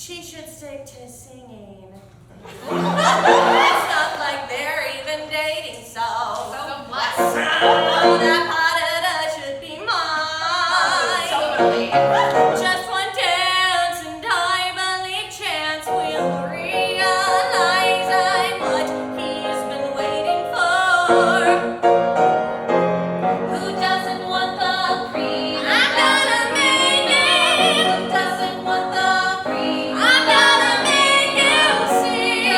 she should stick to singing. It's not like they're even dating, so what? oh, that pot should be mine. Totally. Just one dance and I believe chance will realize I'm what he's been waiting for. Who doesn't want the cream? I'm gonna make it. Who doesn't want the cream? I'm gonna make you see.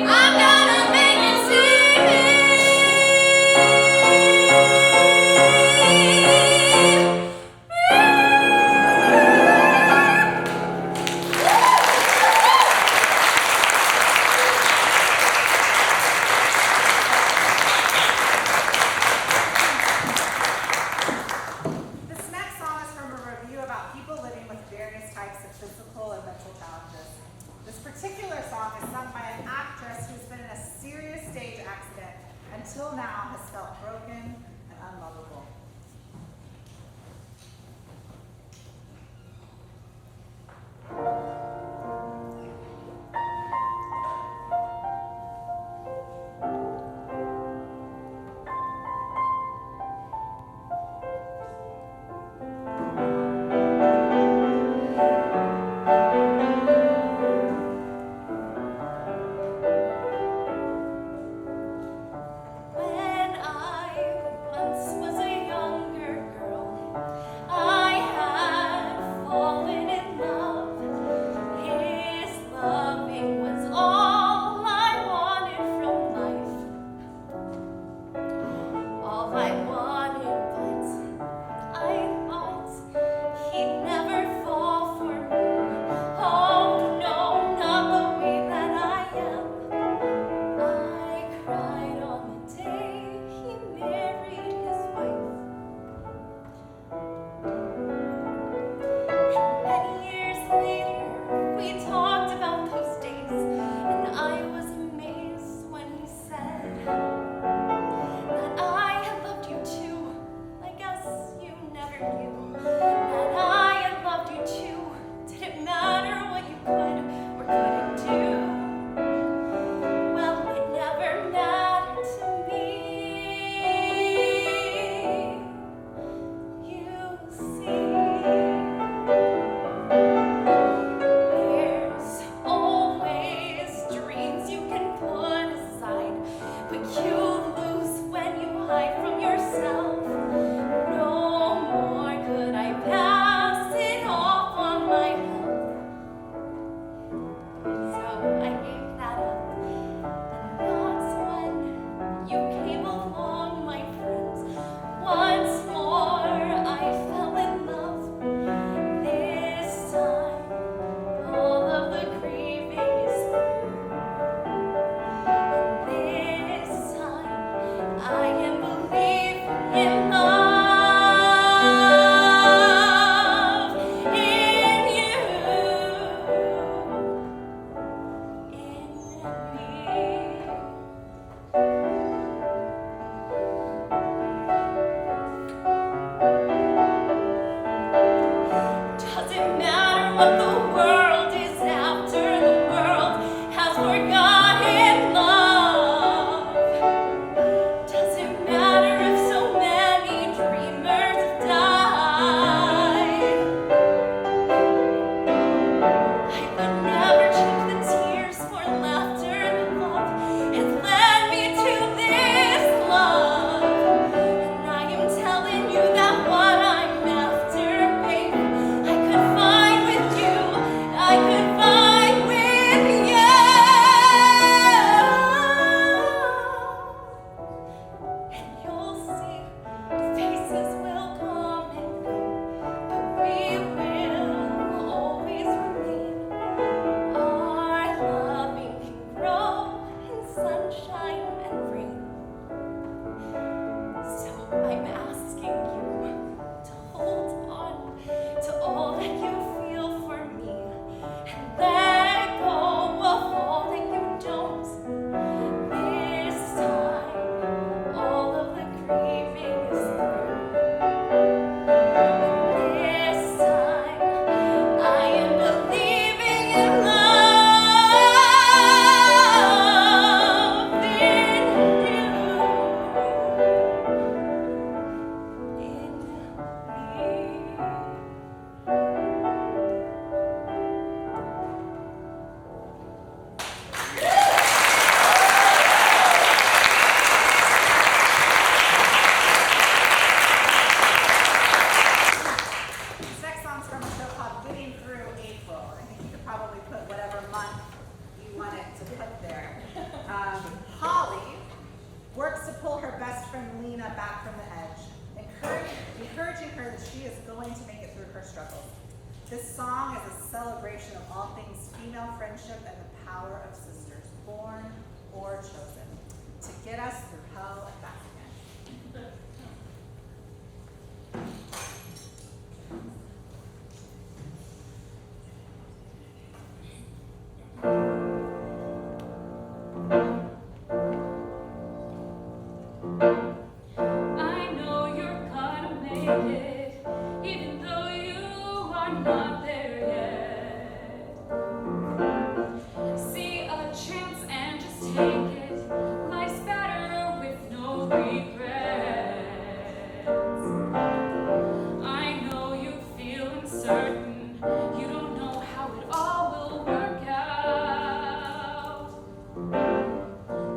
I'm gonna make you see. This next song is from a review about people living with various types of physical and mental challenges. This particular song is sung by an actress who's been in a serious stage accident and until now has felt broken and unlovable. When I her struggles. This song is a celebration of all things female friendship and the power of sisters, born or chosen, to get us through hell and back again. I know you're gonna make it, even though you are not there yet. See a chance and just take it. Life's better with no regrets. I know you feel uncertain. You don't know how it all will work out.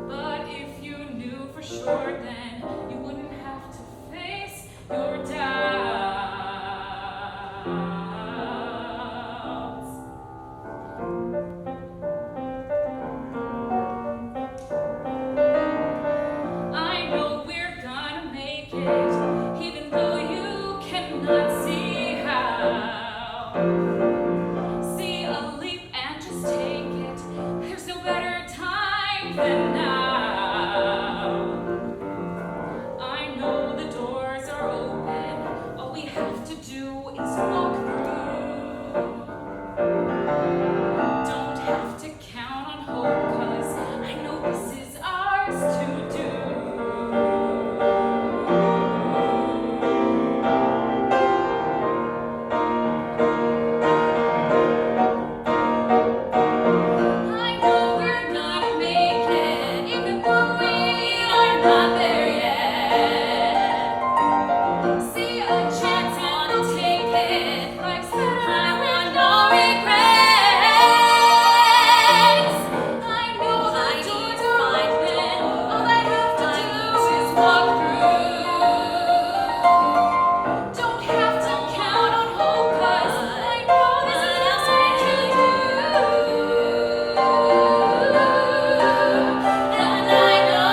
But if you knew for sure, then you wouldn't have to face your doubts. I know we're gonna make it, even though you cannot see how. See a leap and just take it. There's no better time than now. I know the doors are open. All we have to do is walk through. Don't have to count on hope, 'cause I know this is ours to do. I know we're gonna make it, even though we are not there yet. See a chance and take it. Life's better, I want no regrets. I know the doors are open. All I have to do is walk through. Don't have to count on hope, 'cause I know this is ours to do. And I know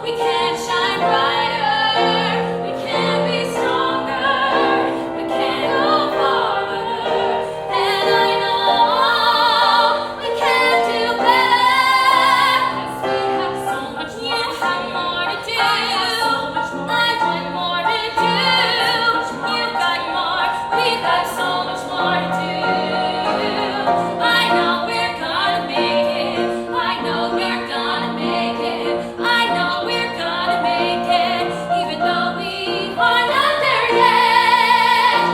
we can shine brighter, we can be stronger, we can go farther. And I know we can do better, 'cause we have so much more to do. I have so much more to do. You've got more, we've got so much more to do. I know we're gonna make it. I know we're gonna make it. I know we're gonna make it, even though we are not there yet.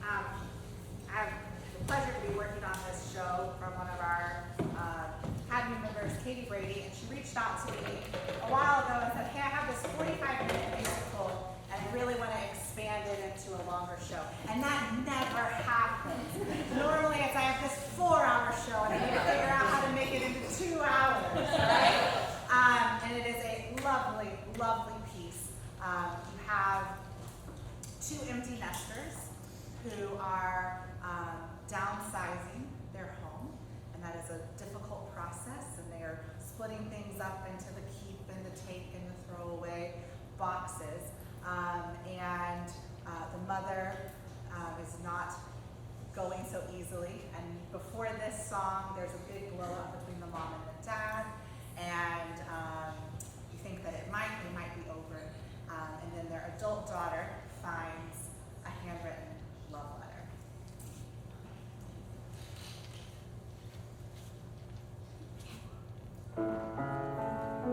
I have the pleasure to be working on this show from one of our Academy members, Katie Brady, and she reached out to me a while ago and said, hey, I have this 45-minute musical and I really want to expand it into a longer show. And that never happens. Normally it's I have this 4-hour show and I need to figure out how to make it into 2 hours, right? And it is a lovely, lovely piece. You have 2 empty nesters who are downsizing their home, and that is a difficult process, and they are splitting things up into the keep and the take and the throwaway boxes. The mother is not going so easily, and before this song there's a big blow up between the mom and the dad, and you think that it might be over, and then their adult daughter finds a handwritten love letter.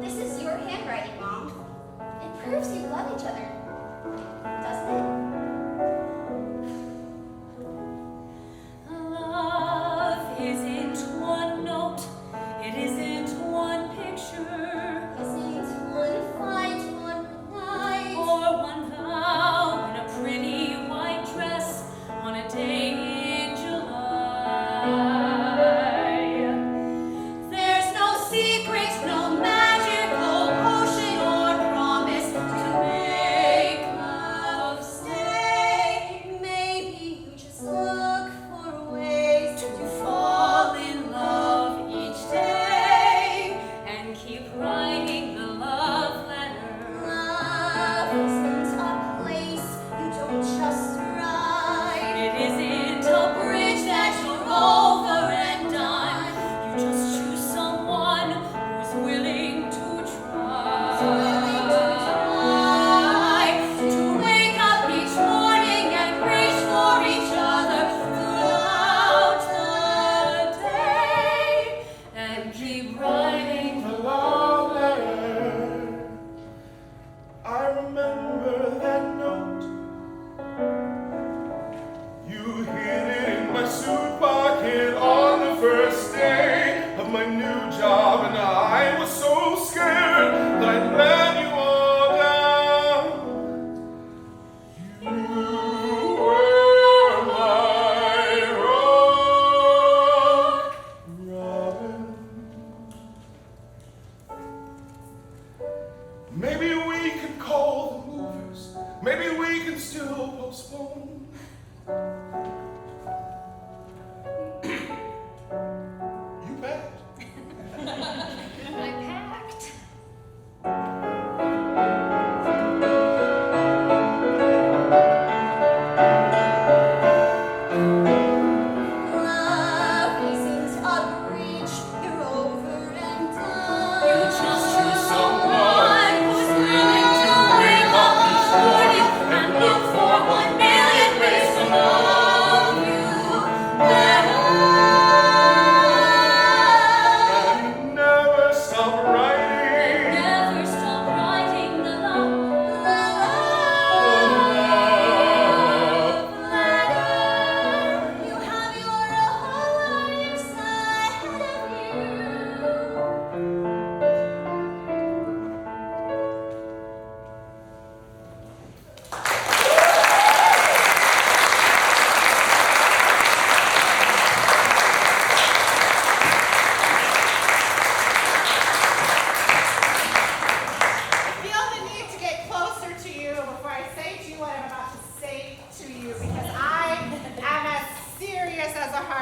This is your handwriting, Mom. It proves you love each other, doesn't it? Love isn't one note, it isn't one picture, Isn't one fight, one night? or one vow in a pretty white dress on a day in July. There's no secret, no magical potion or promise to make love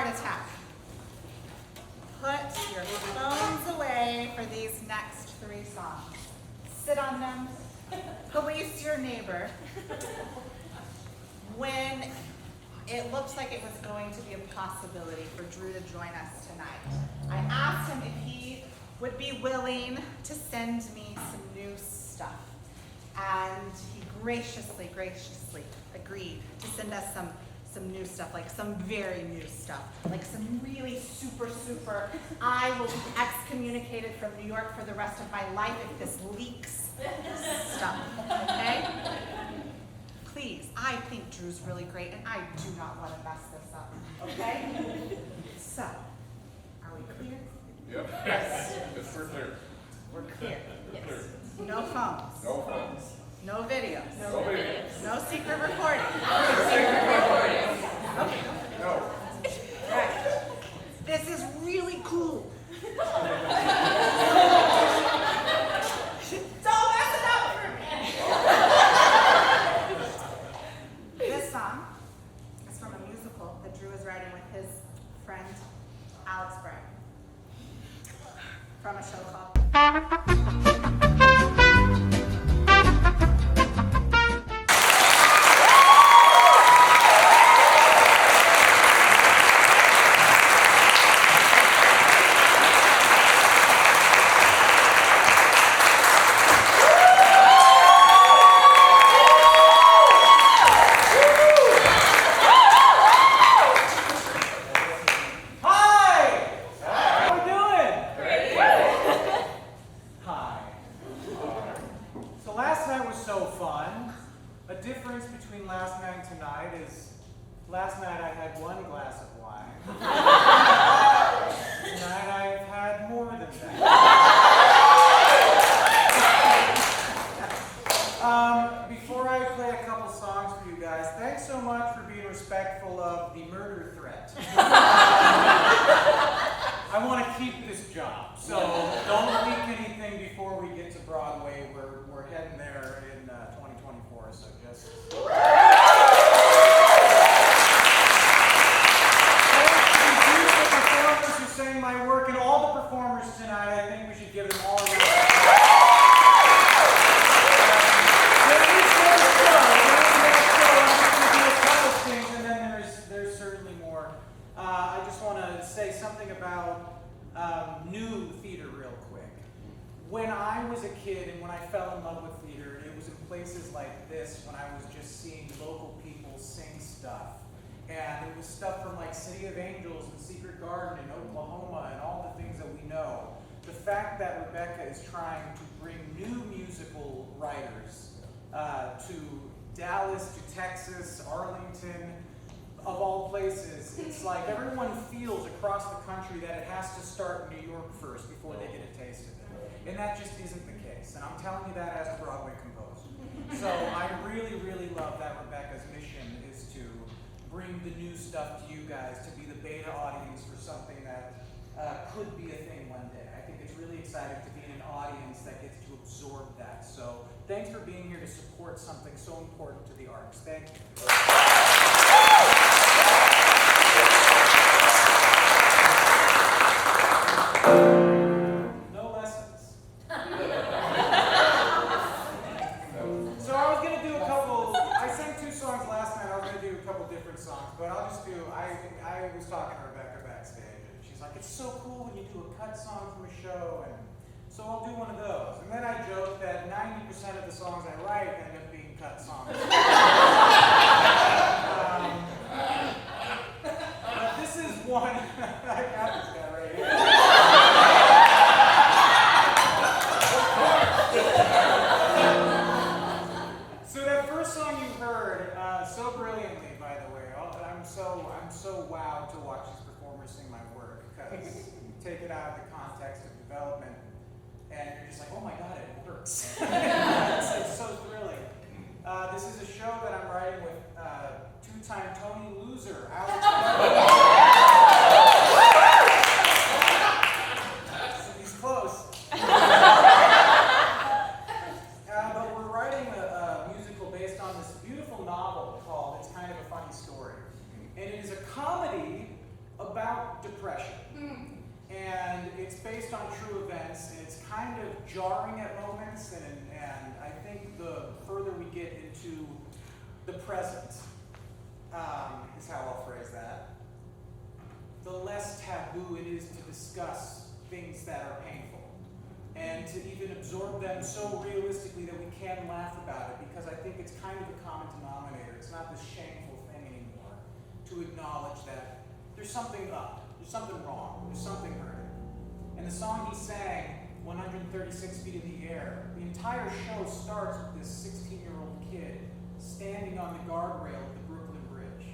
heart attack. Put your phones away for these next 3 songs. Sit on them. Police your neighbor. When it looked like it was going to be a possibility for Drew to join us tonight, I asked him if he would be willing to send me some new stuff. And he graciously agreed to send us some new stuff, like some very new stuff, like some really super, I will be excommunicated from New York for the rest of my life if this leaks stuff, okay? Please, I think Drew's really great, and I do not want to mess this up, okay? So, are we clear? Yep. Yes. Yes, we're clear. We're clear. We're clear. No phones. No phones. No videos. No videos. No secret recording. Okay. No. Right. This is really cool. Don't mess it up for me. This song is from a musical that Drew is writing with his friend Alex Bragg from a show called Last night I had 1 glass of wine. Tonight I've had more than that. Before I play a couple songs for you guys, thanks so much for being respectful of the murder threat. I want to keep this job, so don't leak anything before we get to Broadway. We're heading there in 2024, so just... Sang my work, and all the performers tonight, I think we should give them all a round of applause. And then there's certainly more. I just want to say something about new theater real quick. When I was a kid and when I fell in love with theater, it was in places like this when I was just seeing local people sing stuff. And it was stuff from like City of Angels and Secret Garden in Oklahoma and all the things that we know. The fact that Rebecca is trying to bring new musical writers to Dallas, to Texas, Arlington, of all places, it's like everyone feels across the country that it has to start in New York first before they get a taste of it. And that just isn't the case. And I'm telling you that as a Broadway composer. So I really love that Rebecca's mission is to bring the new stuff to you guys, to be the beta audience for something that could be a thing one day. I think it's really exciting to be in an audience that gets to absorb that. So thanks for being here to support something so important to the arts. Thank you. No lessons. So I was going to do a couple, I sang 2 songs last night. I was going to do a couple different songs, but I'll just do, I was talking to Rebecca backstage, and she's like, it's so cool when you do a cut song from a show, and so I'll do one of those. And then I joked that 90% of the songs I write end up being cut songs. But this is one, I got this guy right here. So that first song you heard, so brilliantly, by the way. I'm so wowed to watch these performers sing my work, because you take it out of the context of development, and you're just like, oh my God, it works. it's so thrilling. This is a show that I'm writing with 2-time Tony loser, Alex Bragg. He's close. But we're writing a musical based on this beautiful novel called It's Kind of a Funny Story. And it is a comedy about sense, and it's kind of jarring at moments, and I think the further we get into the present, is how I'll phrase that, the less taboo it is to discuss things that are painful, and to even absorb them so realistically that we can laugh about it, because I think it's kind of a common denominator. It's not this shameful thing anymore to acknowledge that there's something up, there's something wrong, there's something hurting. And the song he sang, 136 feet in the air, the entire show starts with this 16-year-old kid standing on the guardrail of the Brooklyn Bridge.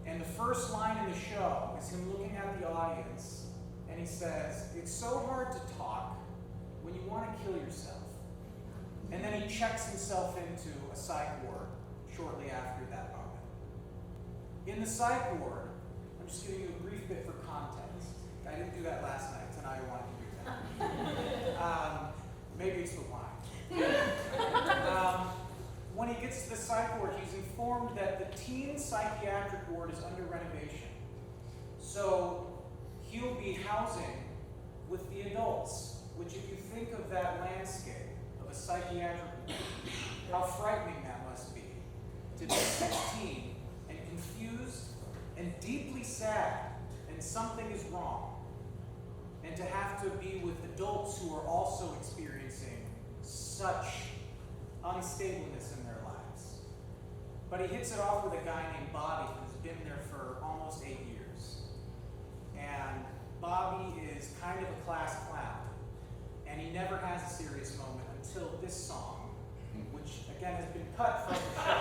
And the first line in the show is him looking at the audience, and he says, "It's so hard to talk when you want to kill yourself." And then he checks himself into a psych ward shortly after that moment. In the psych ward, I'm just giving you a brief bit for context. I didn't do that last night, tonight I wanted to do that. Maybe it's the wine. When he gets to the psych ward, he's informed that the teen psychiatric ward is under renovation. So he'll be housing with the adults, which if you think of that landscape of a psychiatric ward, how frightening that must be to be 16 and confused and deeply sad and something is wrong, and to have to be with adults who are also experiencing such unstableness in their lives. But he hits it off with a guy named Bobby who's been there for almost 8 years. And Bobby is kind of a class clown, and he never has a serious moment until this song, which again has been cut from the show,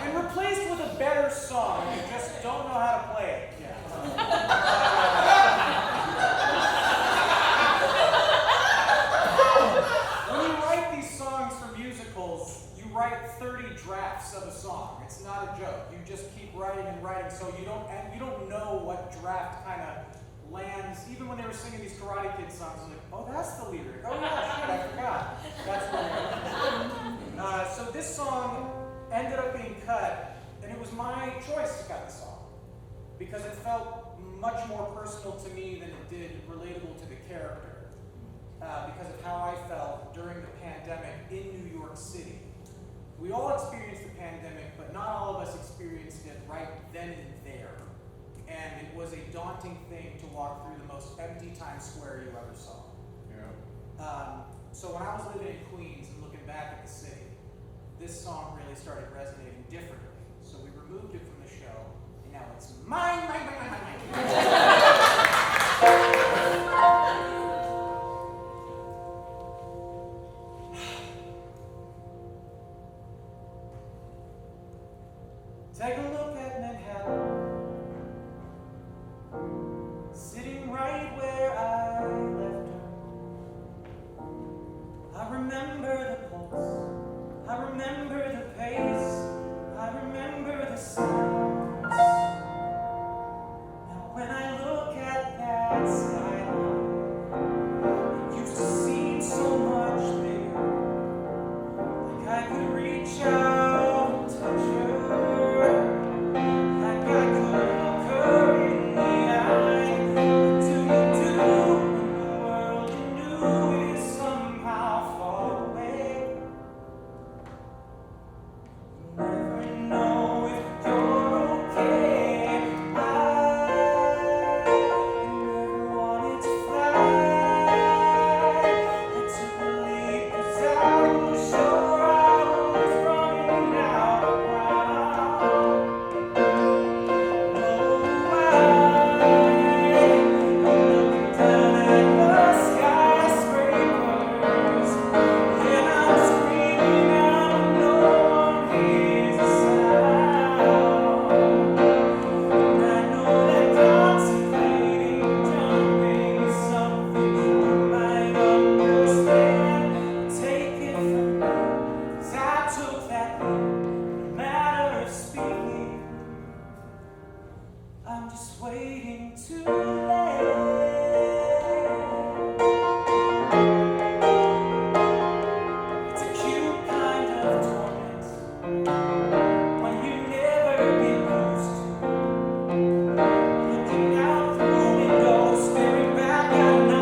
and replaced with a better song. You just don't know how to play it yet. When you write these songs for musicals, you write 30 drafts of a song. It's not a joke. You just keep writing and writing, so you don't know what draft kind of lands. Even when they were singing these Karate Kid songs, I was like, oh, that's the lyric. Oh yeah, shit, I forgot. That's what so this song ended up being cut, and it was my choice to cut the song because it felt much more personal to me than it did relatable to the character. Because of how I felt during the pandemic in New York City. We all experienced the pandemic, but not all of us experienced it right then and there. And it was a daunting thing to walk through the most empty Times Square you ever saw. Yeah. So when I was living in Queens and looking back at the city, this song really started resonating differently. So we removed it from the show, and now it's mine. Take a look at Manhattan, sitting right where I left her. I remember the pulse, I remember the pace, I remember the sounds. Now when I look at that skyline, it used to seem so much bigger, like I could reach out and touch her. Staring back at night.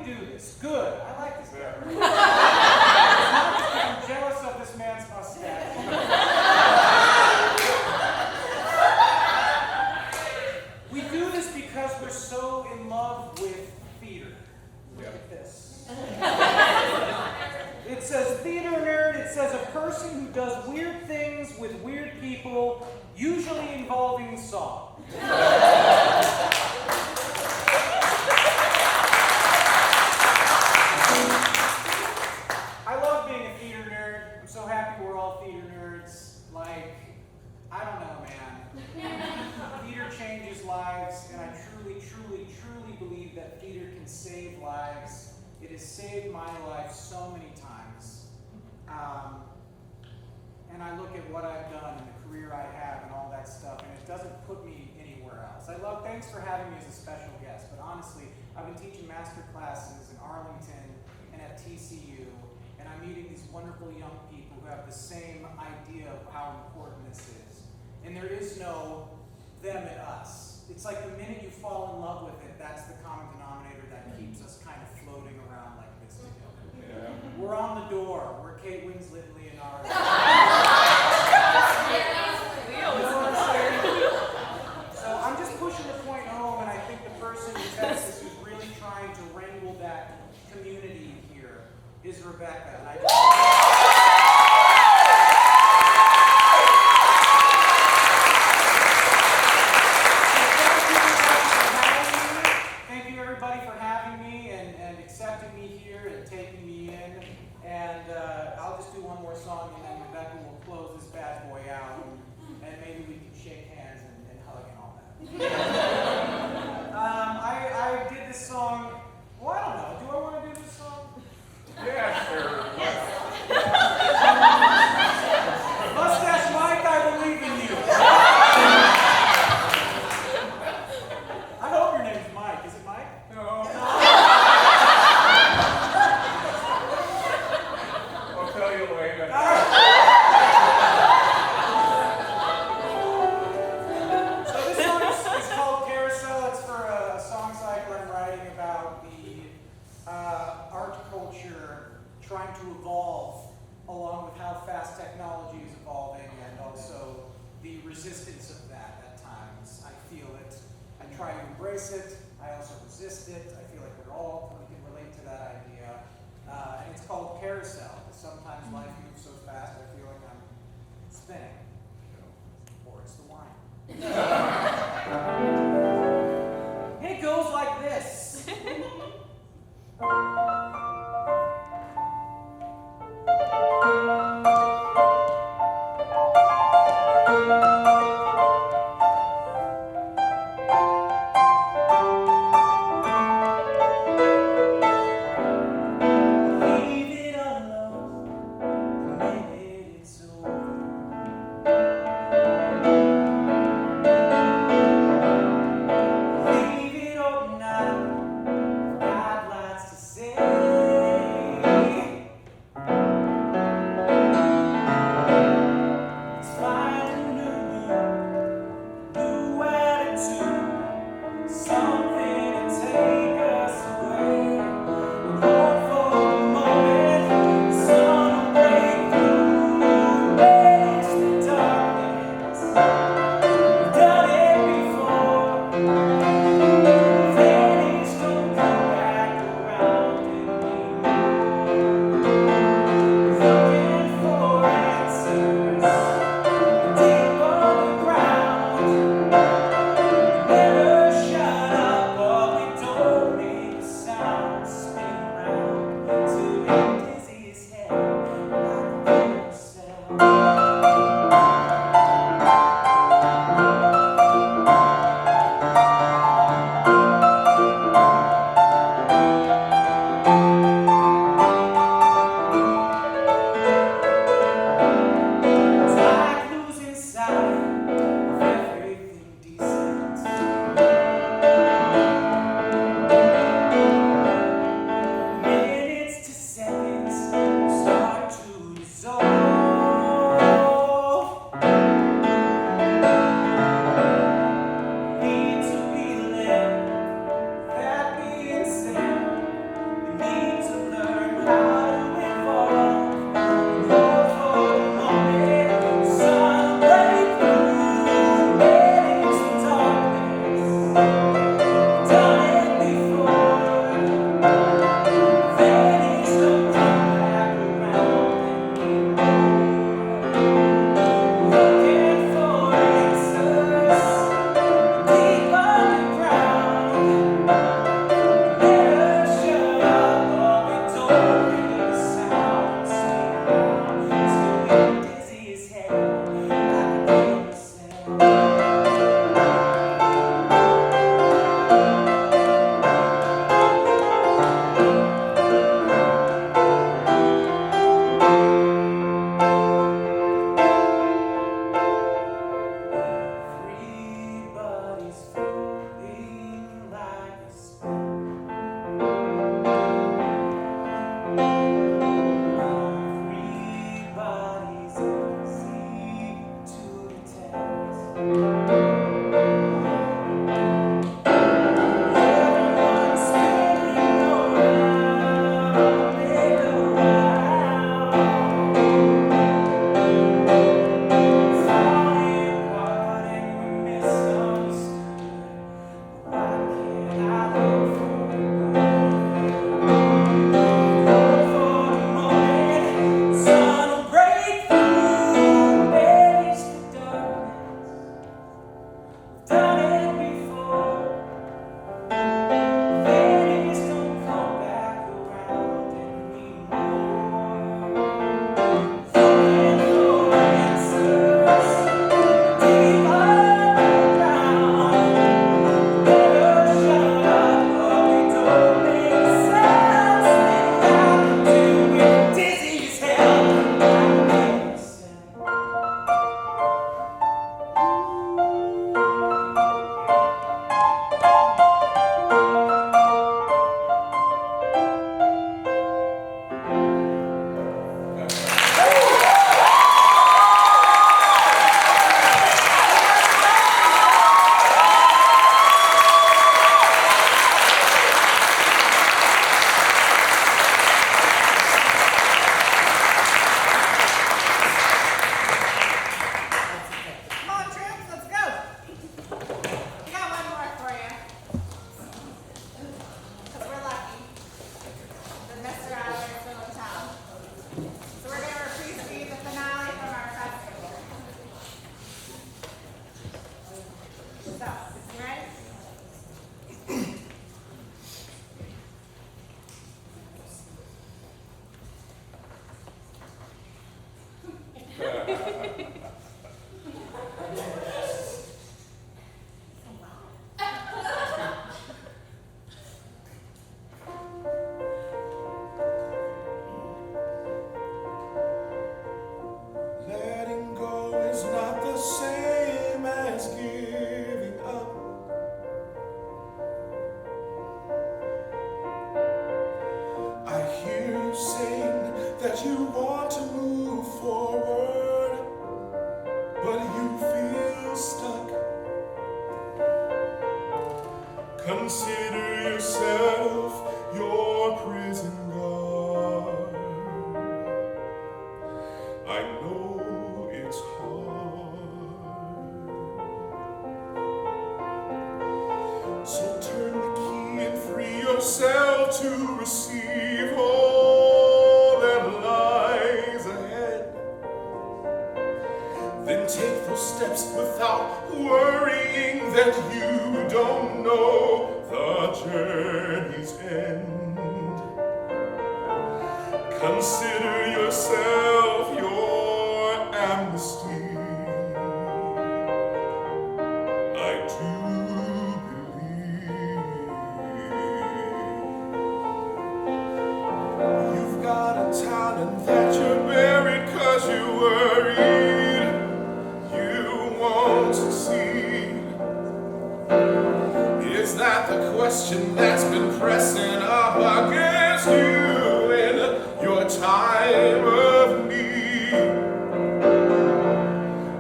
do this. Good. I like this guy. I'm jealous of this man's mustache. We do this because we're so in love with theater. Look at this. It says theater nerd. It says a person who does weird things with weird people, usually involving song. I love being a theater nerd. I'm so happy we're all theater nerds. Like, I don't know, man. Theater changes lives, and I truly, truly, truly believe that theater can save lives. It has saved my life so many times. And I look at what I've done and the career I have and all that stuff, and it doesn't put me anywhere else. Thanks for having me as a special guest, but honestly, I've been teaching master classes in Arlington and at TCU, and I'm meeting these wonderful young people who have the same idea of how important this is. And there is no them and us. It's like the minute you fall in love with it, that's the common denominator that keeps us kind of floating around like this together. Yeah. We're on the door. We're Kate Winslet and Leonardo. So I'm just pushing the point home, and I think the person in Texas who's really trying to wrangle that community here is Rebecca. And I just thank you everybody for having me and accepting me here and taking me in. And I'll just do one more song, and then Rebecca will close this bad boy out, and maybe we can shake hands and hug and all that. I did this song, well, I don't know, do I want to do this song? Yeah, sure. Mustache Mike, I believe in you. I hope your name's Mike. Is it Mike? No. I'll tell you later. So this song is called Carousel. It's for a song cycle I'm writing about the art culture trying to evolve along with how fast technology is evolving, and also the resistance of that at times. I feel it. I try to embrace it. I also resist it. I feel like we can relate to that idea. And it's called Carousel. Sometimes life moves so fast I feel like I'm spinning. Or it's the wine. And it goes like this. Leave it alone the minute it's over. Letting go is not the same as giving up. I hear you saying that you want to move forward, but you feel stuck. Consider yourself your prison guard. I know it's hard. So turn the key and free yourself to receive all that lies ahead. Then take those steps without worrying that you don't know the journey's end. Consider yourself your amnesty. I do believe you've got a talent that you're buried 'cause you worried you won't succeed. Is that the question that's been pressing up against you in your time of need?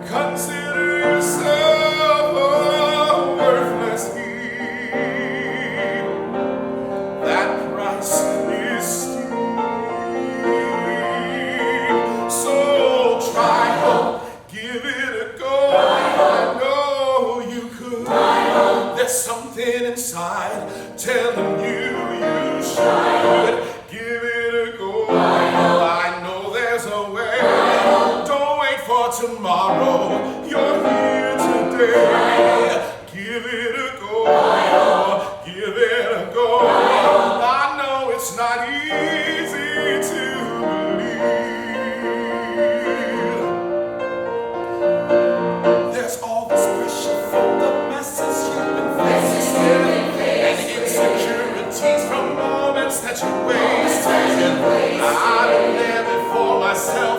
Consider yourself a worthless heap. That price is steep. So try hope, give it a go. I know you could. There's something inside telling you should give it a go. I know there's a way. Don't wait for tomorrow. You're here today. Give it a go. Give it a go. I know it's not easy to believe. There's all this pressure from the masses you've been facing, and insecurities from moments that you wasted. I don't live it for myself,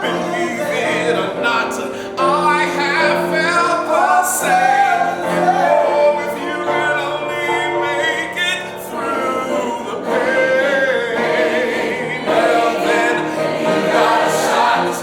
believe it or not, I have felt the same. Oh, if you can only make it through the pain, well then you got a shot.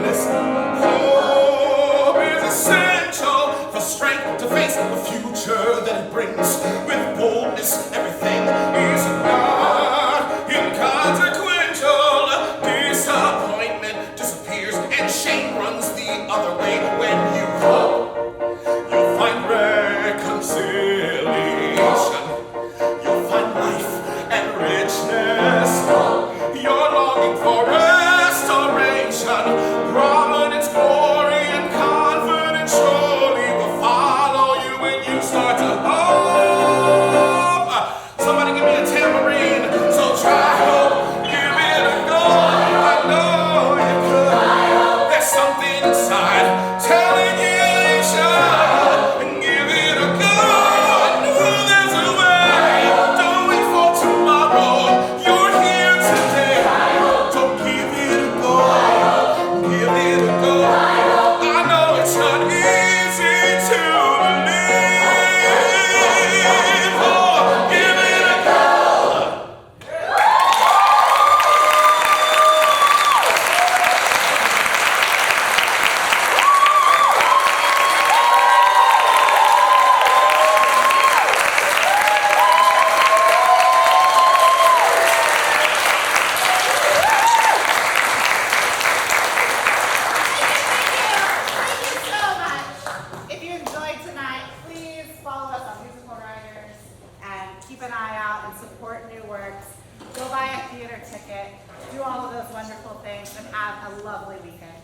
Listen, hope is essential for strength to face the future that it brings. With boldness, everything is not inconsequential. Disappointment disappears and shame runs the other way. When you hope, you'll find reconciliation. You'll find life and richness. You're longing for restoration, providence, glory, and confidence surely will follow you when you start to hope. Somebody give me a tambourine. So try hope, give it a go. I know you could. There's something inside telling you should, and give it a go. I know there's a way. Don't wait for tomorrow. You're here today. Don't give it a go. Give it a go. I know it's not easy to believe. Oh, give it a go. Thank you so much. If you enjoyed tonight, please follow us on MusicalWriters and keep an eye out and support new works. Go buy a theater ticket, do all of those wonderful things, and have a lovely weekend.